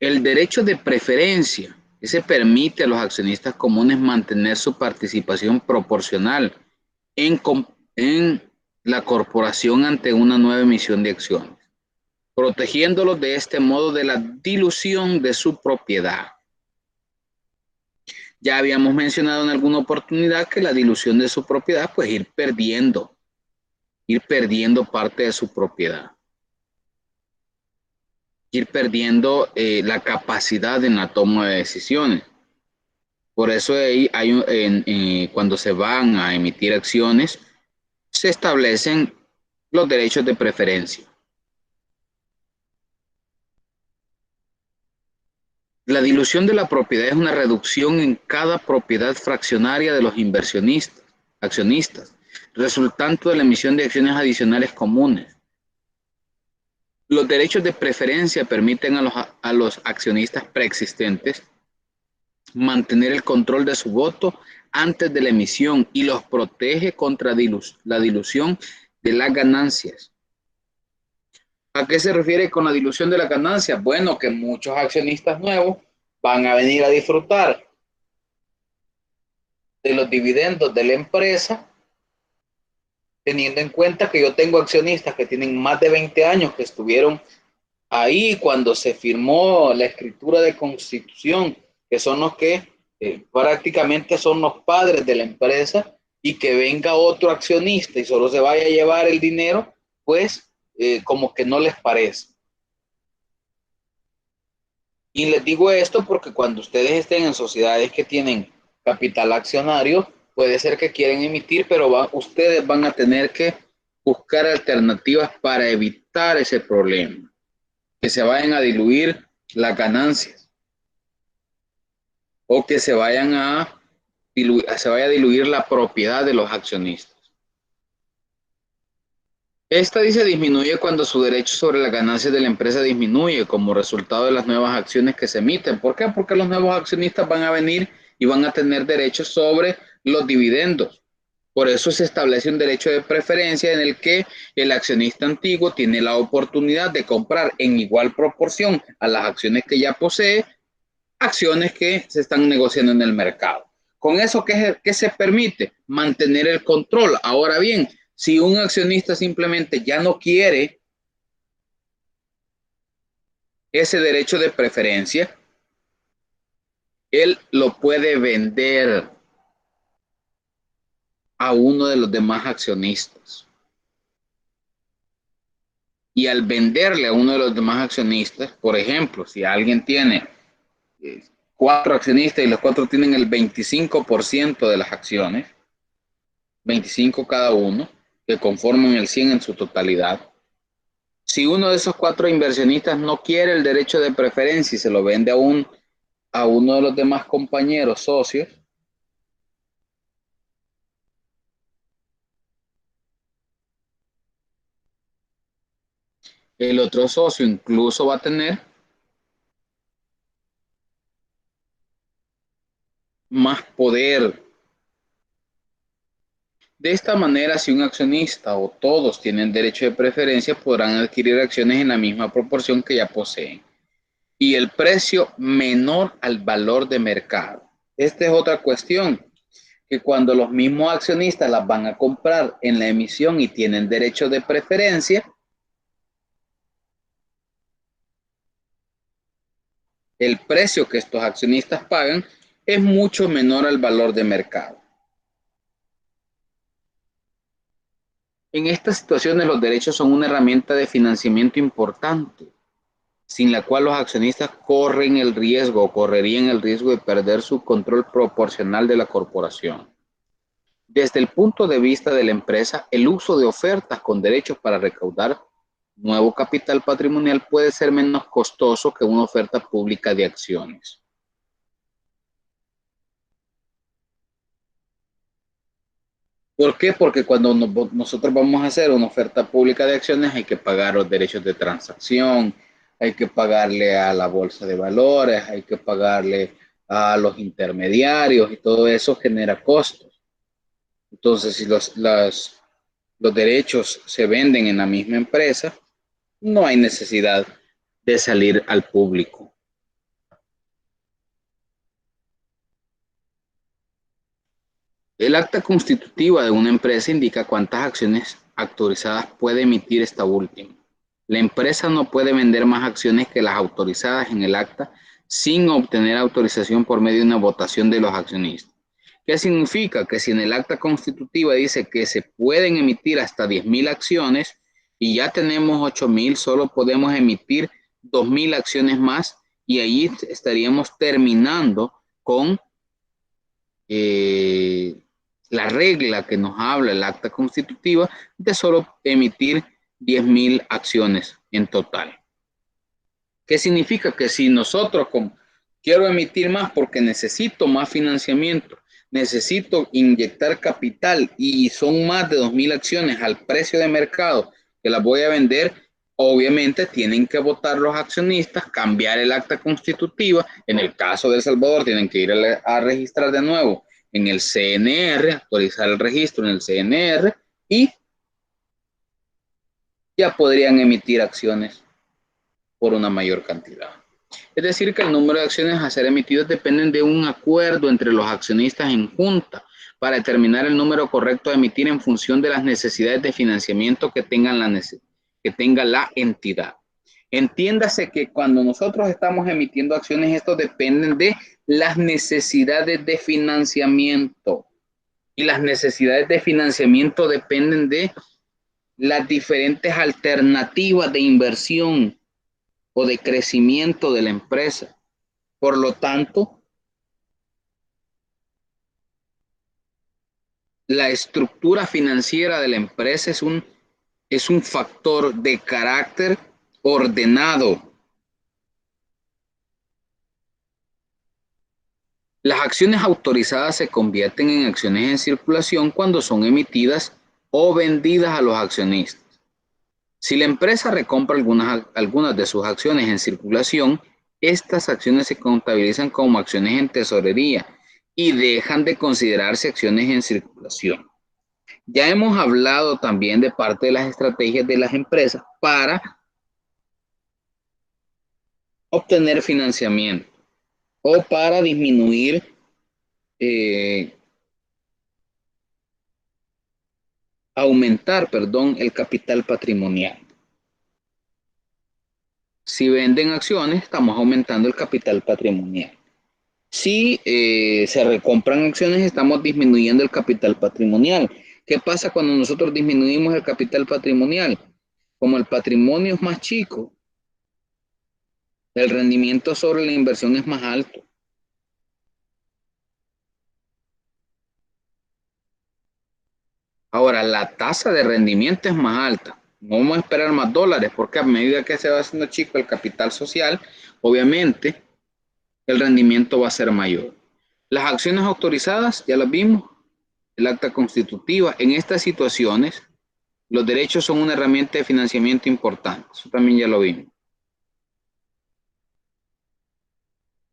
A: El derecho de preferencia, ese permite a los accionistas comunes mantener su participación proporcional en la corporación ante una nueva emisión de acciones, protegiéndolos de este modo de la dilución de su propiedad. Ya habíamos mencionado en alguna oportunidad que la dilución de su propiedad, pues ir perdiendo parte de su propiedad, ir perdiendo la capacidad en la toma de decisiones. Por eso cuando se van a emitir acciones, se establecen los derechos de preferencia. La dilución de la propiedad es una reducción en cada propiedad fraccionaria de los accionistas, resultante de la emisión de acciones adicionales comunes. Los derechos de preferencia permiten a los accionistas preexistentes mantener el control de su voto antes de la emisión y los protege contra la dilución de las ganancias. ¿A qué se refiere con la dilución de las ganancias? Bueno, que muchos accionistas nuevos van a venir a disfrutar de los dividendos de la empresa, teniendo en cuenta que yo tengo accionistas que tienen más de 20 años que estuvieron ahí cuando se firmó la escritura de constitución, que son los que prácticamente son los padres de la empresa, y que venga otro accionista y solo se vaya a llevar el dinero, pues como que no les parece. Y les digo esto porque cuando ustedes estén en sociedades que tienen capital accionario, puede ser que quieren emitir, pero ustedes van a tener que buscar alternativas para evitar ese problema, que se vayan a diluir las ganancias o que se vaya a diluir la propiedad de los accionistas. Esta dice disminuye cuando su derecho sobre las ganancias de la empresa disminuye como resultado de las nuevas acciones que se emiten. ¿Por qué? Porque los nuevos accionistas van a venir y van a tener derechos sobre los dividendos. Por eso se establece un derecho de preferencia en el que el accionista antiguo tiene la oportunidad de comprar en igual proporción a las acciones que ya posee, acciones que se están negociando en el mercado. Con eso, ¿qué se permite? Mantener el control. Ahora bien, si un accionista simplemente ya no quiere ese derecho de preferencia, él lo puede vender a uno de los demás accionistas. Y al venderle a uno de los demás accionistas, por ejemplo, si alguien tiene 4 accionistas y los 4 tienen el 25% de las acciones, 25 cada uno, que conforman el 100 en su totalidad. Si uno de esos 4 inversionistas no quiere el derecho de preferencia y se lo vende a uno de los demás compañeros socios, el otro socio incluso va a tener más poder. De esta manera, si un accionista o todos tienen derecho de preferencia, podrán adquirir acciones en la misma proporción que ya poseen y el precio menor al valor de mercado. Esta es otra cuestión, que cuando los mismos accionistas las van a comprar en la emisión y tienen derecho de preferencia, el precio que estos accionistas pagan es mucho menor al valor de mercado. En estas situaciones, los derechos son una herramienta de financiamiento importante, sin la cual los accionistas correrían el riesgo de perder su control proporcional de la corporación. Desde el punto de vista de la empresa, el uso de ofertas con derechos para recaudar nuevo capital patrimonial puede ser menos costoso que una oferta pública de acciones. ¿Por qué? Porque cuando nosotros vamos a hacer una oferta pública de acciones hay que pagar los derechos de transacción, hay que pagarle a la bolsa de valores, hay que pagarle a los intermediarios y todo eso genera costos. Entonces, si los derechos se venden en la misma empresa, no hay necesidad de salir al público. El acta constitutiva de una empresa indica cuántas acciones autorizadas puede emitir esta última. La empresa no puede vender más acciones que las autorizadas en el acta sin obtener autorización por medio de una votación de los accionistas. ¿Qué significa? Que si en el acta constitutiva dice que se pueden emitir hasta 10,000 acciones y ya tenemos 8,000, solo podemos emitir 2,000 acciones más y ahí estaríamos terminando con la regla que nos habla el acta constitutiva de solo emitir 10,000 acciones en total. ¿Qué significa? Que si nosotros quiero emitir más porque necesito más financiamiento, necesito inyectar capital y son más de 2,000 acciones al precio de mercado que las voy a vender, obviamente tienen que votar los accionistas, cambiar el acta constitutiva. En el caso de El Salvador tienen que ir a registrar de nuevo en el CNR, actualizar el registro en el CNR y ya podrían emitir acciones por una mayor cantidad. Es decir, que el número de acciones a ser emitidas dependen de un acuerdo entre los accionistas en junta para determinar el número correcto de emitir en función de las necesidades de financiamiento que tenga la entidad. Entiéndase que cuando nosotros estamos emitiendo acciones, esto dependen de las necesidades de financiamiento. Y las necesidades de financiamiento dependen de las diferentes alternativas de inversión o de crecimiento de la empresa. Por lo tanto, la estructura financiera de la empresa es un factor de carácter ordenado. Las acciones autorizadas se convierten en acciones en circulación cuando son emitidas o vendidas a los accionistas. Si la empresa recompra algunas de sus acciones en circulación, estas acciones se contabilizan como acciones en tesorería y dejan de considerarse acciones en circulación. Ya hemos hablado también de parte de las estrategias de las empresas para obtener financiamiento o para disminuir aumentar, perdón, el capital patrimonial. Si venden acciones, estamos aumentando el capital patrimonial. Si se recompran acciones, estamos disminuyendo el capital patrimonial. ¿Qué pasa cuando nosotros disminuimos el capital patrimonial? Como el patrimonio es más chico, el rendimiento sobre la inversión es más alto. Ahora, la tasa de rendimiento es más alta. No vamos a esperar más dólares porque a medida que se va haciendo chico el capital social, obviamente el rendimiento va a ser mayor. Las acciones autorizadas, ya las vimos, el acta constitutiva. En estas situaciones, los derechos son una herramienta de financiamiento importante. Eso también ya lo vimos.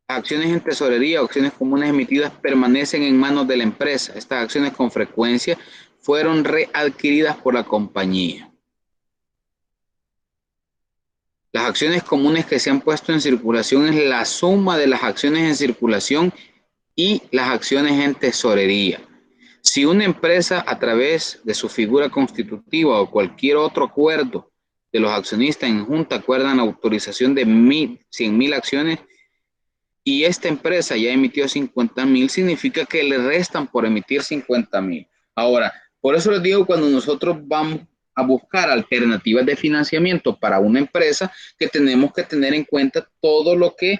A: Las acciones en tesorería o acciones comunes emitidas permanecen en manos de la empresa. Estas acciones con frecuencia fueron readquiridas por la compañía. Las acciones comunes que se han puesto en circulación es la suma de las acciones en circulación y las acciones en tesorería. Si una empresa a través de su figura constitutiva o cualquier otro acuerdo de los accionistas en junta acuerdan la autorización de 100,000 acciones y esta empresa ya emitió 50,000, significa que le restan por emitir 50,000. Ahora, por eso les digo, cuando nosotros vamos a buscar alternativas de financiamiento para una empresa, que tenemos que tener en cuenta todo lo que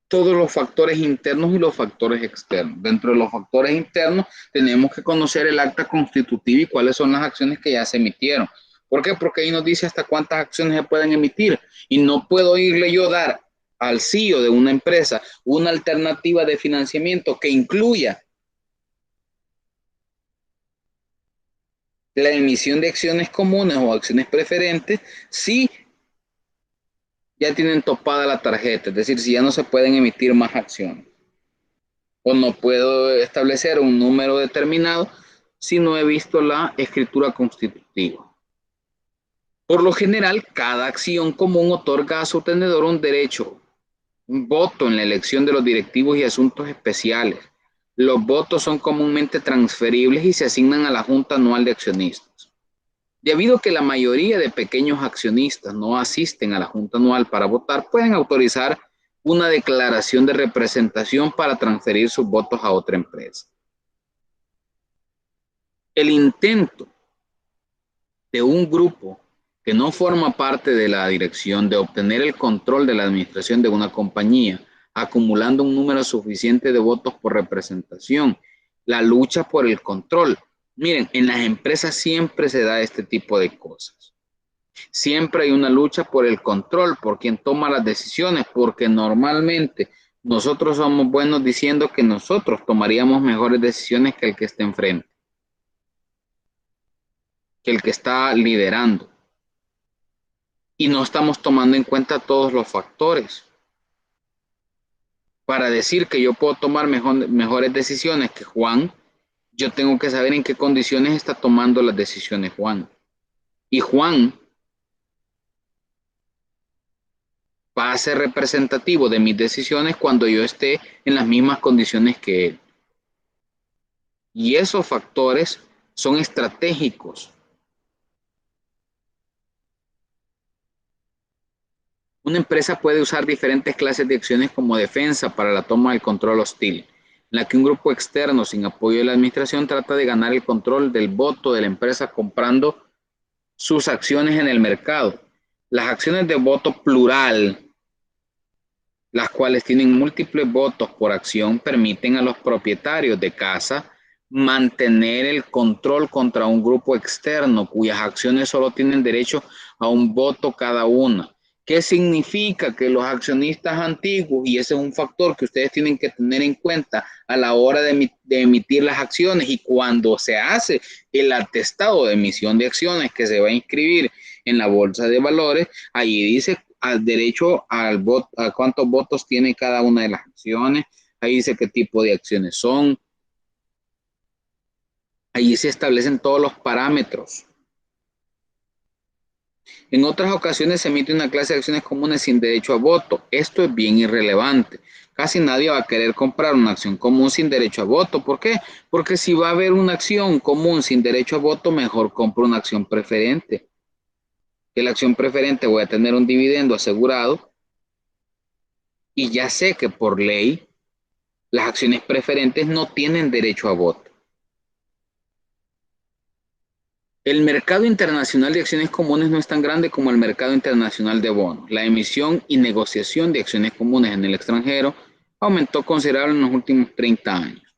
A: todos los factores internos y los factores externos. Dentro de los factores internos tenemos que conocer el acta constitutiva y cuáles son las acciones que ya se emitieron. ¿Por qué? Porque ahí nos dice hasta cuántas acciones se pueden emitir y no puedo irle yo a dar al CEO de una empresa una alternativa de financiamiento que incluya la emisión de acciones comunes o acciones preferentes si ya tienen topada la tarjeta, es decir, si ya no se pueden emitir más acciones. O no puedo establecer un número determinado si no he visto la escritura constitutiva. Por lo general, cada acción común otorga a su tenedor un derecho, un voto en la elección de los directivos y asuntos especiales. Los votos son comúnmente transferibles y se asignan a la Junta Anual de Accionistas. Debido a que la mayoría de pequeños accionistas no asisten a la Junta Anual para votar, pueden autorizar una declaración de representación para transferir sus votos a otra empresa. El intento de un grupo que no forma parte de la dirección de obtener el control de la administración de una compañía, acumulando un número suficiente de votos por representación, la lucha por el control. Miren, en las empresas siempre se da este tipo de cosas. Siempre hay una lucha por el control, por quien toma las decisiones, porque normalmente nosotros somos buenos diciendo que nosotros tomaríamos mejores decisiones que el que esté enfrente, que el que está liderando. Y no estamos tomando en cuenta todos los factores. Para decir que yo puedo tomar mejores decisiones que Juan, yo tengo que saber en qué condiciones está tomando las decisiones Juan. Y Juan va a ser representativo de mis decisiones cuando yo esté en las mismas condiciones que él. Y esos factores son estratégicos. Una empresa puede usar diferentes clases de acciones como defensa para la toma del control hostil, en la que un grupo externo sin apoyo de la administración trata de ganar el control del voto de la empresa comprando sus acciones en el mercado. Las acciones de voto plural, las cuales tienen múltiples votos por acción, permiten a los propietarios de casa mantener el control contra un grupo externo cuyas acciones solo tienen derecho a un voto cada una. ¿Qué significa? Que los accionistas antiguos, y ese es un factor que ustedes tienen que tener en cuenta a la hora de emitir las acciones y cuando se hace el atestado de emisión de acciones que se va a inscribir en la bolsa de valores, ahí dice al derecho al voto, a cuántos votos tiene cada una de las acciones, ahí dice qué tipo de acciones son, ahí se establecen todos los parámetros. En otras ocasiones se emite una clase de acciones comunes sin derecho a voto. Esto es bien irrelevante. Casi nadie va a querer comprar una acción común sin derecho a voto. ¿Por qué? Porque si va a haber una acción común sin derecho a voto, mejor compro una acción preferente. Que la acción preferente voy a tener un dividendo asegurado y ya sé que por ley las acciones preferentes no tienen derecho a voto. El mercado internacional de acciones comunes no es tan grande como el mercado internacional de bonos. La emisión y negociación de acciones comunes en el extranjero aumentó considerablemente en los últimos 30 años.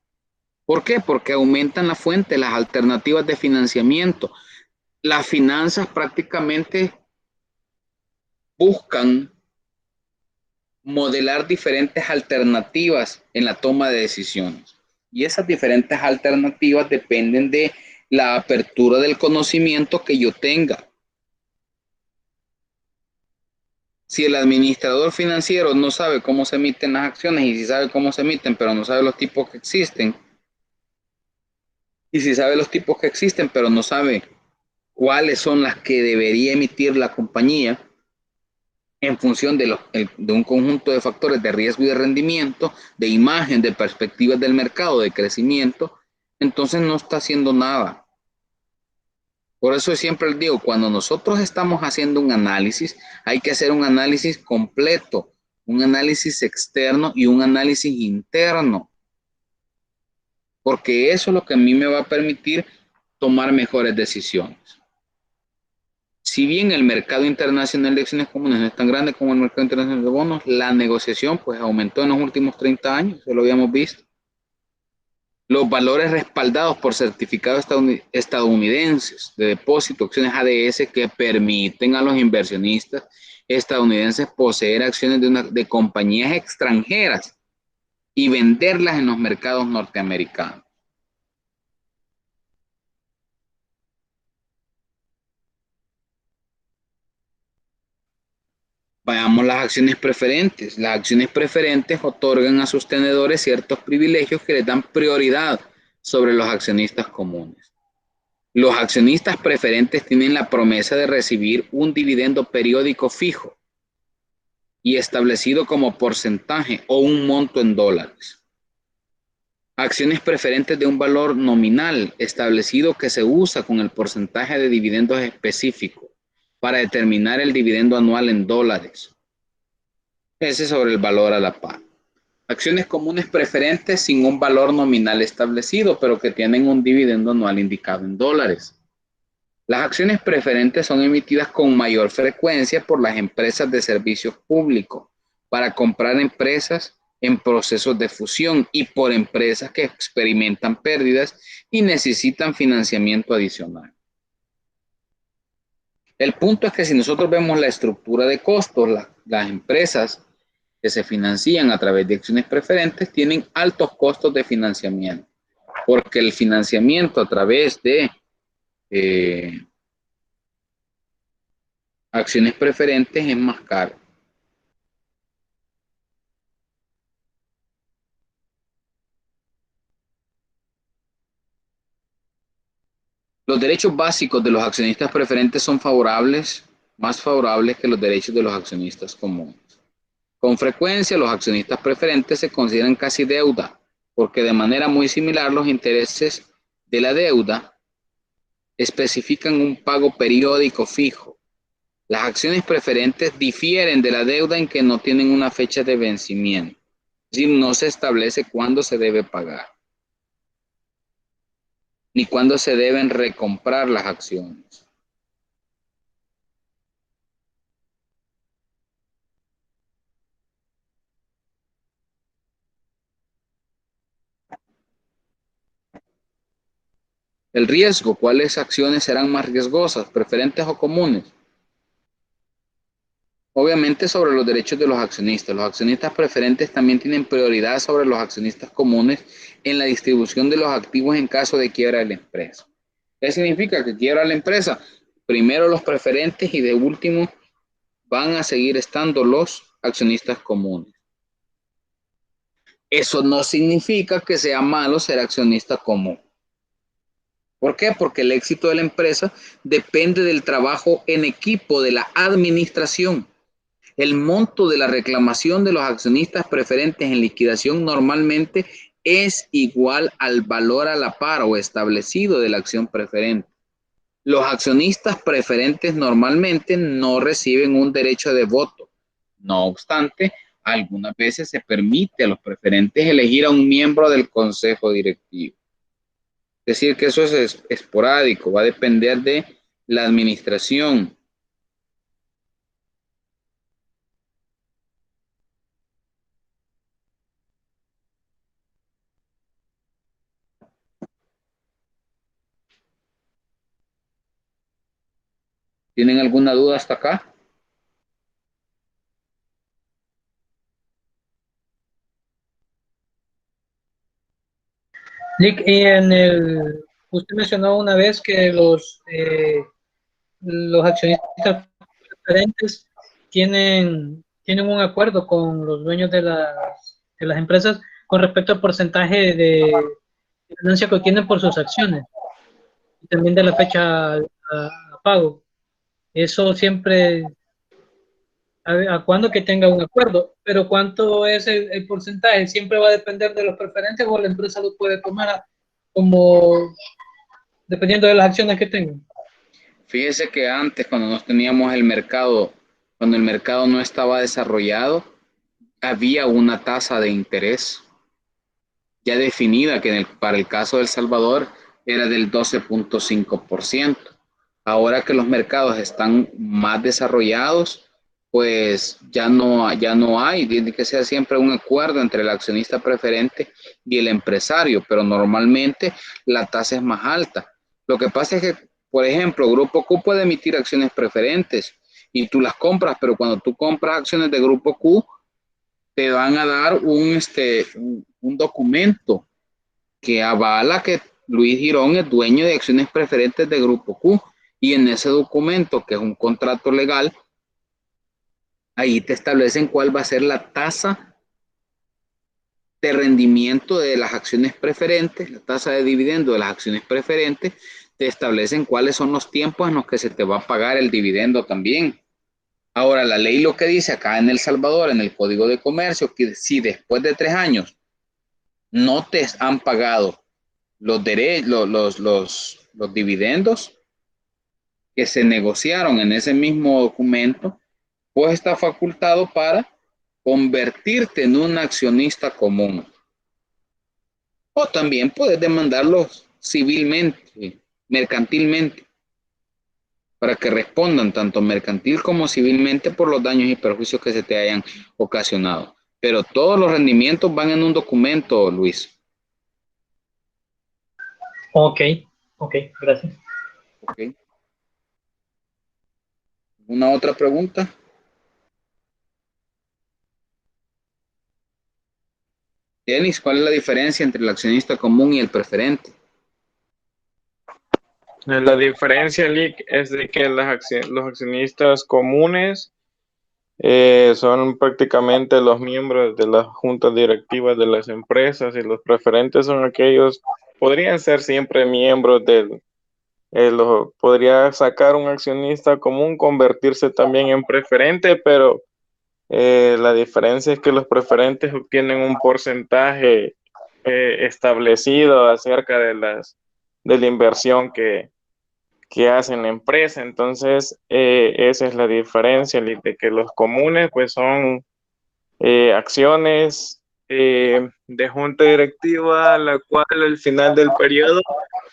A: ¿Por qué? Porque aumentan la fuente, las alternativas de financiamiento. Las finanzas prácticamente buscan modelar diferentes alternativas en la toma de decisiones. Y esas diferentes alternativas dependen de la apertura del conocimiento que yo tenga. Si el administrador financiero no sabe cómo se emiten las acciones y si sabe cómo se emiten, pero no sabe los tipos que existen, y si sabe los tipos que existen, pero no sabe cuáles son las que debería emitir la compañía en función de un conjunto de factores de riesgo y de rendimiento, de imagen, de perspectivas del mercado, de crecimiento, entonces no está haciendo nada. Por eso siempre les digo, cuando nosotros estamos haciendo un análisis, hay que hacer un análisis completo, un análisis externo y un análisis interno, porque eso es lo que a mí me va a permitir tomar mejores decisiones. Si bien el mercado internacional de acciones comunes no es tan grande como el mercado internacional de bonos, la negociación pues aumentó en los últimos 30 años, eso lo habíamos visto. Los valores respaldados por certificados estadounidenses de depósito, acciones ADS, que permiten a los inversionistas estadounidenses poseer acciones de compañías extranjeras y venderlas en los mercados norteamericanos. Veamos las acciones preferentes. Las acciones preferentes otorgan a sus tenedores ciertos privilegios que les dan prioridad sobre los accionistas comunes. Los accionistas preferentes tienen la promesa de recibir un dividendo periódico fijo y establecido como porcentaje o un monto en dólares. Acciones preferentes de un valor nominal establecido que se usa con el porcentaje de dividendos específico para determinar el dividendo anual en dólares. Ese sobre el valor a la par. Acciones comunes preferentes sin un valor nominal establecido, pero que tienen un dividendo anual indicado en dólares. Las acciones preferentes son emitidas con mayor frecuencia por las empresas de servicios públicos para comprar empresas en procesos de fusión y por empresas que experimentan pérdidas y necesitan financiamiento adicional. El punto es que si nosotros vemos la estructura de costos, las empresas que se financian a través de acciones preferentes tienen altos costos de financiamiento, porque el financiamiento a través de acciones preferentes es más caro. Los derechos básicos de los accionistas preferentes son más favorables que los derechos de los accionistas comunes. Con frecuencia, los accionistas preferentes se consideran casi deuda, porque de manera muy similar los intereses de la deuda especifican un pago periódico fijo. Las acciones preferentes difieren de la deuda en que no tienen una fecha de vencimiento, es decir, no se establece cuándo se debe pagar, ni cuándo se deben recomprar las acciones. El riesgo, ¿cuáles acciones serán más riesgosas, preferentes o comunes? Obviamente sobre los derechos de los accionistas. Los accionistas preferentes también tienen prioridad sobre los accionistas comunes en la distribución de los activos en caso de quiebra de la empresa. ¿Qué significa? Que quiebra la empresa. Primero los preferentes y de último van a seguir estando los accionistas comunes. Eso no significa que sea malo ser accionista común. ¿Por qué? Porque el éxito de la empresa depende del trabajo en equipo de la administración. El monto de la reclamación de los accionistas preferentes en liquidación normalmente es igual al valor a la par o establecido de la acción preferente. Los accionistas preferentes normalmente no reciben un derecho de voto. No obstante, algunas veces se permite a los preferentes elegir a un miembro del consejo directivo. Es decir, que eso es esporádico, va a depender de la administración. ¿Tienen alguna duda hasta acá?
B: Lick, usted mencionó una vez que los accionistas preferentes tienen un acuerdo con los dueños de las empresas con respecto al porcentaje de ganancia que obtienen por sus acciones y también de la fecha a pago. Eso siempre, a cuando que tenga un acuerdo, pero cuánto es el porcentaje siempre va a depender de los preferentes o la empresa lo puede tomar como dependiendo de las acciones que tengan.
A: Fíjese que antes, cuando no teníamos el mercado, cuando el mercado no estaba desarrollado, había una tasa de interés ya definida que para el caso de El Salvador era del 12.5%. Ahora que los mercados están más desarrollados, pues ya no hay, tiene que ser siempre un acuerdo entre el accionista preferente y el empresario, pero normalmente la tasa es más alta. Lo que pasa es que, por ejemplo, Grupo Q puede emitir acciones preferentes y tú las compras, pero cuando tú compras acciones de Grupo Q, te van a dar un documento que avala que Luis Girón es dueño de acciones preferentes de Grupo Q. Y en ese documento, que es un contrato legal, ahí te establecen cuál va a ser la tasa de rendimiento de las acciones preferentes, la tasa de dividendo de las acciones preferentes, te establecen cuáles son los tiempos en los que se te va a pagar el dividendo también. Ahora, la ley lo que dice acá en El Salvador, en el Código de Comercio, que si después de 3 años no te han pagado los dividendos que se negociaron en ese mismo documento, pues está facultado para convertirte en un accionista común. O también puedes demandarlos civilmente, mercantilmente, para que respondan tanto mercantil como civilmente por los daños y perjuicios que se te hayan ocasionado. Pero todos los rendimientos van en un documento, Luis.
B: Ok, ok, gracias.
A: Okay. ¿Una otra pregunta? Denis, ¿cuál es la diferencia entre el accionista común y el preferente?
C: La diferencia, Lick, es de que los accionistas comunes son prácticamente los miembros de las juntas directivas de las empresas y los preferentes son aquellos, podrían ser siempre miembros podría sacar un accionista común, convertirse también en preferente, pero la diferencia es que los preferentes obtienen un porcentaje establecido acerca de la inversión que hacen la empresa. Entonces, esa es la diferencia, de que los comunes pues son acciones de junta directiva, la cual al final del periodo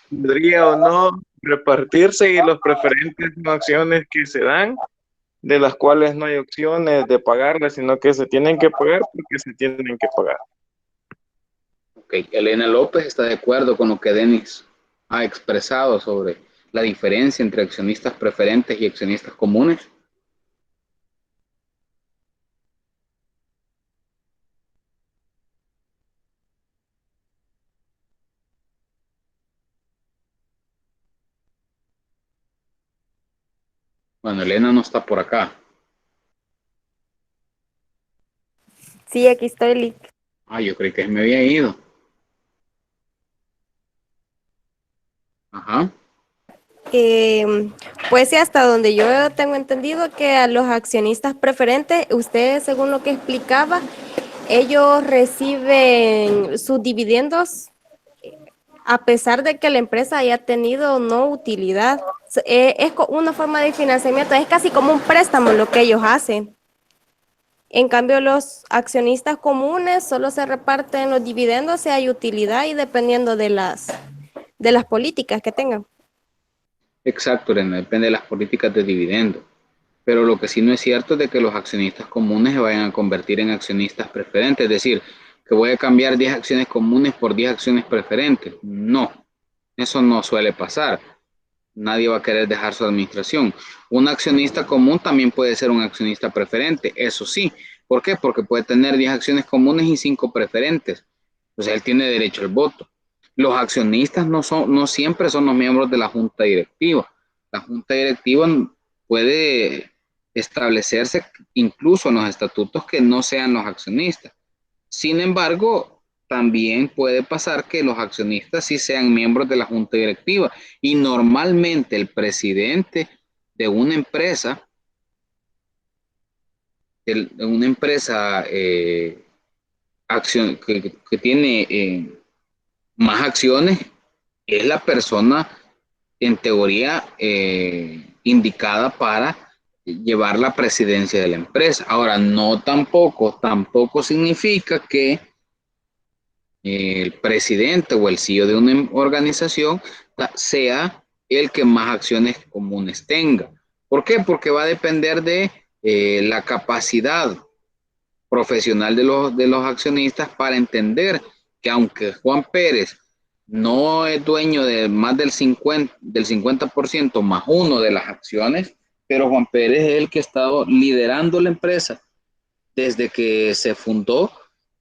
C: podría o no repartirse y los preferentes son acciones que se dan, de las cuales no hay opciones de pagarlas, sino que se tienen que pagar porque se tienen que pagar.
A: Ok, Elena López está de acuerdo con lo que Denis ha expresado sobre la diferencia entre accionistas preferentes y accionistas comunes. Bueno, Elena no está por acá.
D: Sí, aquí estoy, Lick.
A: Ah, yo creí que me había ido. Ajá.
D: Pues sí, hasta donde yo tengo entendido que a los accionistas preferentes, usted, según lo que explicaba, ellos reciben sus dividendos a pesar de que la empresa haya tenido no utilidad. Es una forma de financiamiento, es casi como un préstamo lo que ellos hacen. En cambio, los accionistas comunes solo se reparten los dividendos si hay utilidad y dependiendo de las políticas que tengan.
A: Exacto, Elena, depende de las políticas de dividendo. Pero lo que sí no es cierto es de que los accionistas comunes se vayan a convertir en accionistas preferentes, es decir, que voy a cambiar 10 acciones comunes por 10 acciones preferentes. No, eso no suele pasar. nadie va a querer dejar su administración. Un accionista común también puede ser un accionista preferente, eso sí. ¿Por qué? Porque puede tener 10 acciones comunes y 5 preferentes. O sea, él tiene derecho al voto. Los accionistas no siempre son los miembros de la junta directiva. La junta directiva puede establecerse incluso en los estatutos que no sean los accionistas. Sin embargo, también puede pasar que los accionistas sí sean miembros de la junta directiva y normalmente el presidente de una empresa, de una empresa que tiene más acciones, es la persona en teoría indicada para llevar la presidencia de la empresa. Ahora, no tampoco significa que el presidente o el CEO de una organización sea el que más acciones comunes tenga. ¿Por qué? Porque va a depender de la capacidad profesional de los accionistas para entender que aunque Juan Pérez no es dueño de más del 50% más uno de las acciones, pero Juan Pérez es el que ha estado liderando la empresa desde que se fundó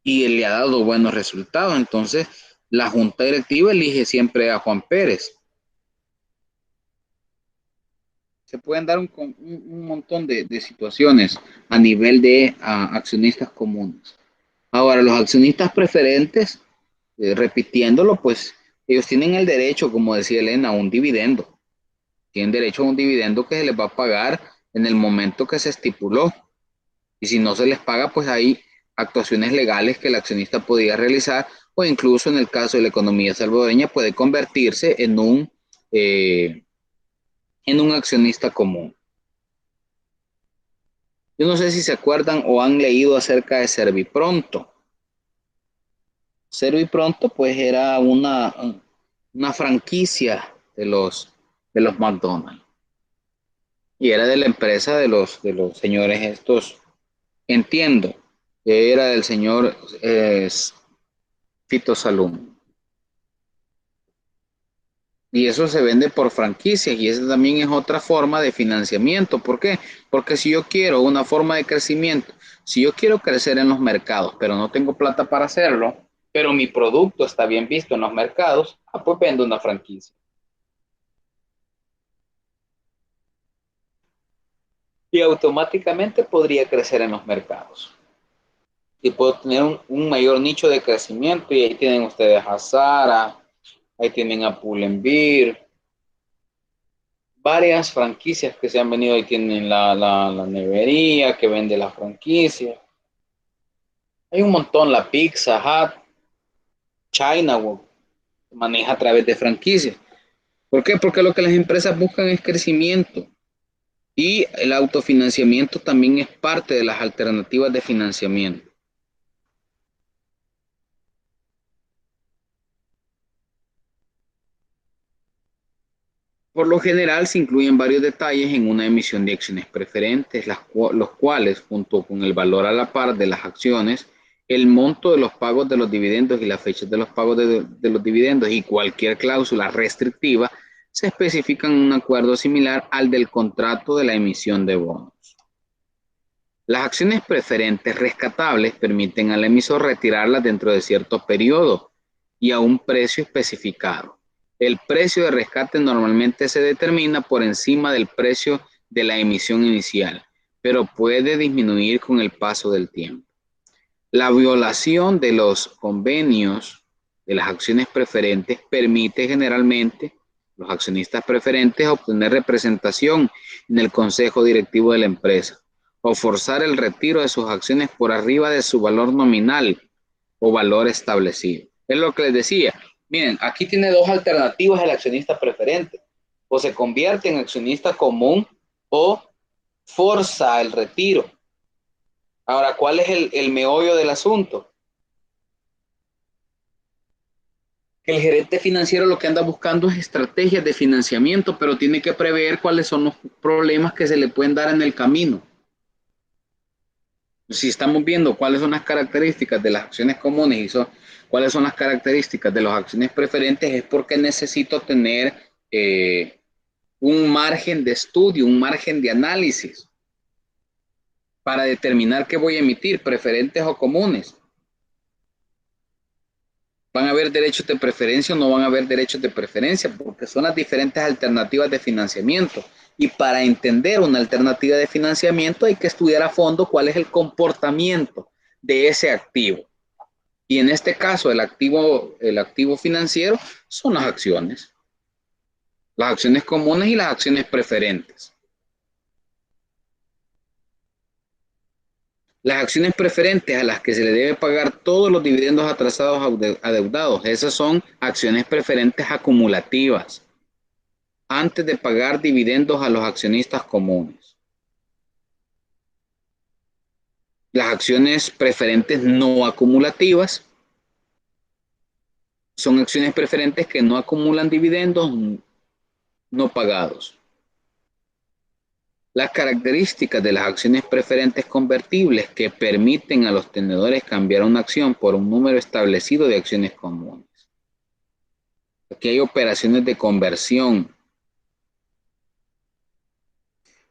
A: y le ha dado buenos resultados. Entonces, la junta directiva elige siempre a Juan Pérez. Se pueden dar un montón de situaciones a nivel de accionistas comunes. Ahora, los accionistas preferentes, repitiéndolo, pues ellos tienen el derecho, como decía Elena, a un dividendo. Tienen derecho a un dividendo que se les va a pagar en el momento que se estipuló. Y si no se les paga, pues hay actuaciones legales que el accionista podría realizar o incluso en el caso de la economía salvadoreña puede convertirse en un accionista común. Yo no sé si se acuerdan o han leído acerca de Servipronto. Servipronto pues era una franquicia de los McDonald's y era de la empresa de los señores estos, entiendo, que era del señor Fito Salum. Y eso se vende por franquicias y esa también es otra forma de financiamiento. ¿Por qué? Porque si yo quiero una forma de crecimiento, si yo quiero crecer en los mercados, pero no tengo plata para hacerlo, pero mi producto está bien visto en los mercados, pues vendo una franquicia. Y automáticamente podría crecer en los mercados. Y puedo tener un mayor nicho de crecimiento y ahí tienen ustedes a Zara, ahí tienen a Pull&Bear, varias franquicias que se han venido. Ahí tienen la nevería que vende la franquicia. Hay un montón, la Pizza Hut, China Walk, que maneja a través de franquicias. ¿Por qué? Porque lo que las empresas buscan es crecimiento. Y el autofinanciamiento también es parte de las alternativas de financiamiento. Por lo general se incluyen varios detalles en una emisión de acciones preferentes, los cuales, junto con el valor a la par de las acciones, el monto de los pagos de los dividendos y las fechas de los pagos de los dividendos y cualquier cláusula restrictiva, se especifican en un acuerdo similar al del contrato de la emisión de bonos. Las acciones preferentes rescatables permiten al emisor retirarlas dentro de cierto periodo y a un precio especificado. El precio de rescate normalmente se determina por encima del precio de la emisión inicial, pero puede disminuir con el paso del tiempo. La violación de los convenios de las acciones preferentes permite generalmente a los accionistas preferentes obtener representación en el consejo directivo de la empresa o forzar el retiro de sus acciones por arriba de su valor nominal o valor establecido. Es lo que les decía. Miren, aquí tiene dos alternativas el accionista preferente. O se convierte en accionista común o forza el retiro. Ahora, ¿cuál es el meollo del asunto? Que el gerente financiero lo que anda buscando es estrategias de financiamiento, pero tiene que prever cuáles son los problemas que se le pueden dar en el camino. Si estamos viendo cuáles son las características de las acciones comunes y cuáles son las características de las acciones preferentes, es porque necesito tener un margen de estudio, un margen de análisis para determinar qué voy a emitir, preferentes o comunes. ¿Van a haber derechos de preferencia o no van a haber derechos de preferencia? Porque son las diferentes alternativas de financiamiento. Y para entender una alternativa de financiamiento hay que estudiar a fondo cuál es el comportamiento de ese activo. Y en este caso, el activo financiero son las acciones comunes y las acciones preferentes. Las acciones preferentes a las que se le debe pagar todos los dividendos atrasados adeudados, esas son acciones preferentes acumulativas, antes de pagar dividendos a los accionistas comunes. Las acciones preferentes no acumulativas son acciones preferentes que no acumulan dividendos no pagados. Las características de las acciones preferentes convertibles que permiten a los tenedores cambiar una acción por un número establecido de acciones comunes. Aquí hay operaciones de conversión.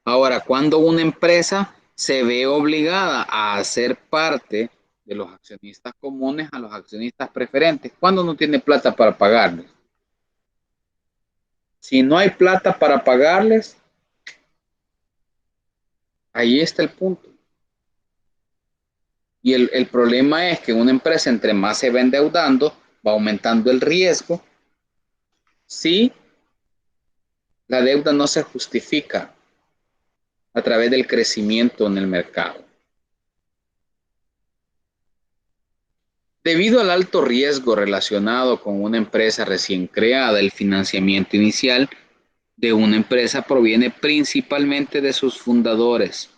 A: Ahora, cuando una empresa se ve obligada a hacer parte de los accionistas comunes a los accionistas preferentes, cuando no tiene plata para pagarles. Si no hay plata para pagarles, ahí está el punto. Y el problema es que una empresa, entre más se va endeudando, va aumentando el riesgo si la deuda no se justifica a través del crecimiento en el mercado. Debido al alto riesgo relacionado con una empresa recién creada, el financiamiento inicial de una empresa proviene principalmente de sus fundadores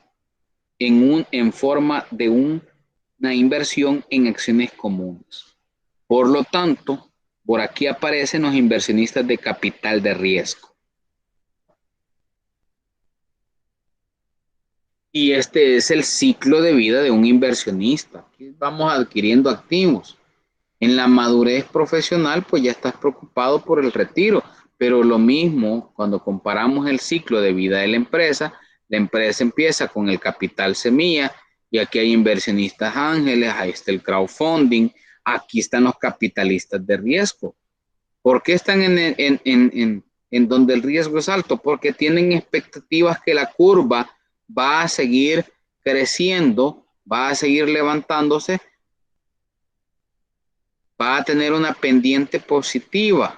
A: en forma de una inversión en acciones comunes. Por lo tanto, por aquí aparecen los inversionistas de capital de riesgo. Y este es el ciclo de vida de un inversionista. Aquí vamos adquiriendo activos. En la madurez profesional, pues ya estás preocupado por el retiro. Pero lo mismo, cuando comparamos el ciclo de vida de la empresa empieza con el capital semilla, y aquí hay inversionistas ángeles, ahí está el crowdfunding, aquí están los capitalistas de riesgo. ¿Por qué están en donde el riesgo es alto? Porque tienen expectativas que la curva va a seguir creciendo, va a seguir levantándose, va a tener una pendiente positiva.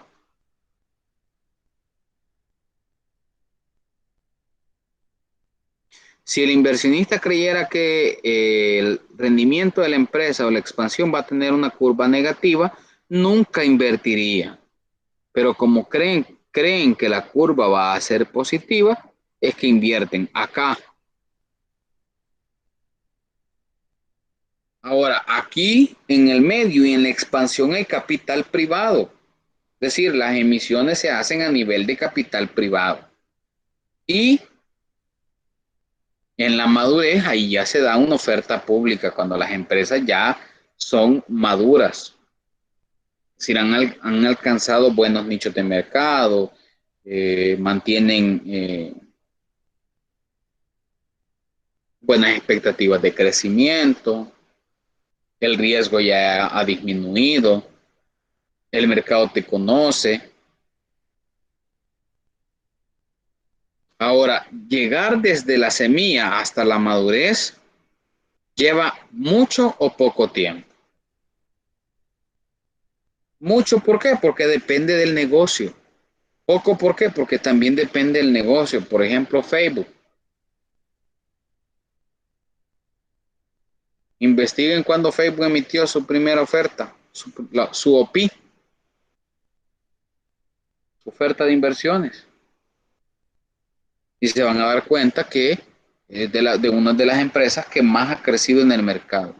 A: Si el inversionista creyera que el rendimiento de la empresa o la expansión va a tener una curva negativa, nunca invertiría. Pero como creen que la curva va a ser positiva, es que invierten acá. Ahora, aquí en el medio y en la expansión hay capital privado. Es decir, las emisiones se hacen a nivel de capital privado. Y en la madurez, ahí ya se da una oferta pública cuando las empresas ya son maduras. Es decir, han alcanzado buenos nichos de mercado, mantienen buenas expectativas de crecimiento, el riesgo ya ha disminuido, el mercado te conoce. Ahora, llegar desde la semilla hasta la madurez lleva mucho o poco tiempo. Mucho, ¿por qué? Porque depende del negocio. Poco, ¿por qué? Porque también depende del negocio. Por ejemplo, Facebook. Investiguen cuando Facebook emitió su primera oferta, su OPI, su oferta de inversiones. Y se van a dar cuenta que es de una de las empresas que más ha crecido en el mercado.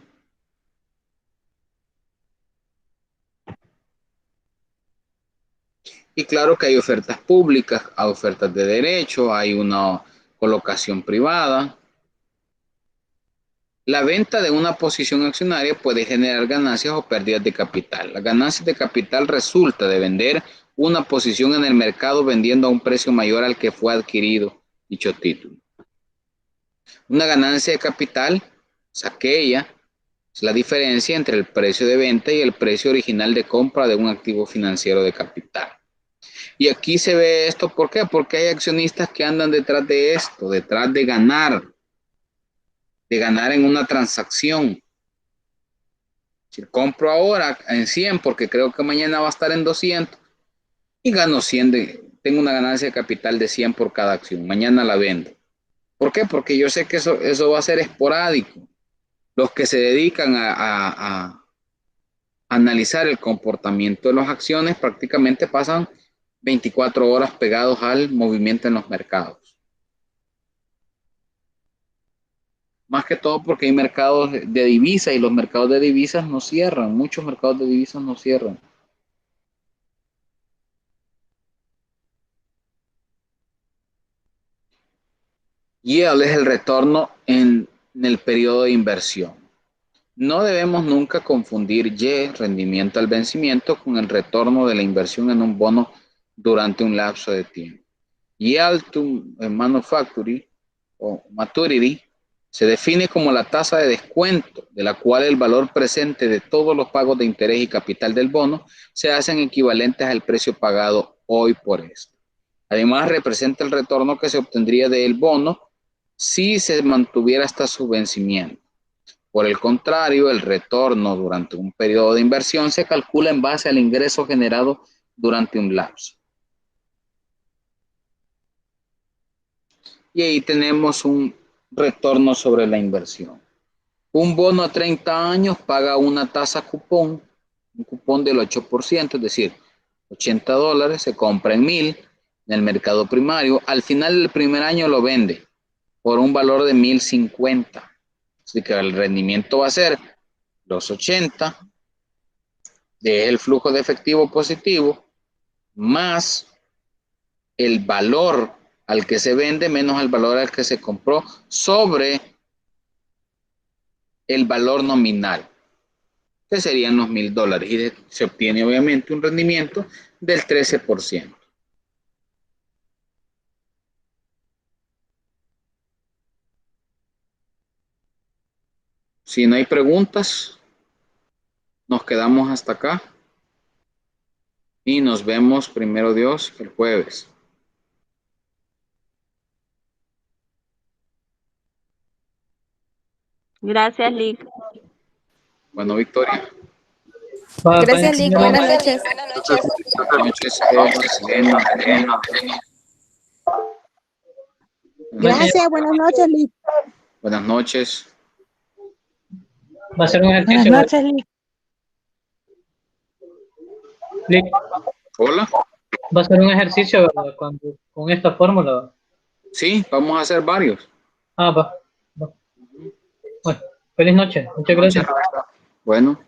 A: Y claro que hay ofertas públicas, hay ofertas de derecho, hay una colocación privada. La venta de una posición accionaria puede generar ganancias o pérdidas de capital. Las ganancias de capital resulta de vender una posición en el mercado vendiendo a un precio mayor al que fue adquirido dicho título. Una ganancia de capital es aquella, es la diferencia entre el precio de venta y el precio original de compra de un activo financiero de capital. Y aquí se ve esto, ¿por qué? Porque hay accionistas que andan detrás de esto, detrás de ganar en una transacción. Si compro ahora en 100 porque creo que mañana va a estar en 200 y gano 100, tengo una ganancia de capital de 100 por cada acción. Mañana la vendo. ¿Por qué? Porque yo sé que eso va a ser esporádico. Los que se dedican a analizar el comportamiento de las acciones prácticamente pasan 24 horas pegados al movimiento en los mercados. Más que todo porque hay mercados de divisas y los mercados de divisas no cierran. Muchos mercados de divisas no cierran. Yield es el retorno en el periodo de inversión. No debemos nunca confundir Y, rendimiento al vencimiento, con el retorno de la inversión en un bono durante un lapso de tiempo. Yield to manufacturing o maturity se define como la tasa de descuento de la cual el valor presente de todos los pagos de interés y capital del bono se hacen equivalentes al precio pagado hoy por esto. Además, representa el retorno que se obtendría del bono si se mantuviera hasta su vencimiento. Por el contrario, el retorno durante un periodo de inversión se calcula en base al ingreso generado durante un lapso. Y ahí tenemos un retorno sobre la inversión. Un bono a 30 años paga una tasa cupón, un cupón del 8%, es decir, $80, se compra en 1,000 en el mercado primario. Al final del primer año lo vende por un valor de 1,050. Así que el rendimiento va a ser los 80 del flujo de efectivo positivo más el valor al que se vende menos el valor al que se compró sobre el valor nominal, que serían los $1,000, y se obtiene obviamente un rendimiento del 13%. Si no hay preguntas, nos quedamos hasta acá y nos vemos, primero Dios, el jueves.
E: Gracias, Lick.
A: Bueno, Victoria.
D: Gracias, Lick. Buenas noches.
A: Buenas noches, Elena.
F: Gracias, buenas noches, Lick.
A: Buenas noches.
B: Va a ser un
F: Buenas
B: ejercicio.
F: noches, Lick.
B: Lick,
A: Hola.
B: va a ser un ejercicio, ¿verdad? Con esta fórmula.
A: Sí, vamos a hacer varios.
B: Va. Bueno, feliz noche. Muchas gracias.
A: Bueno.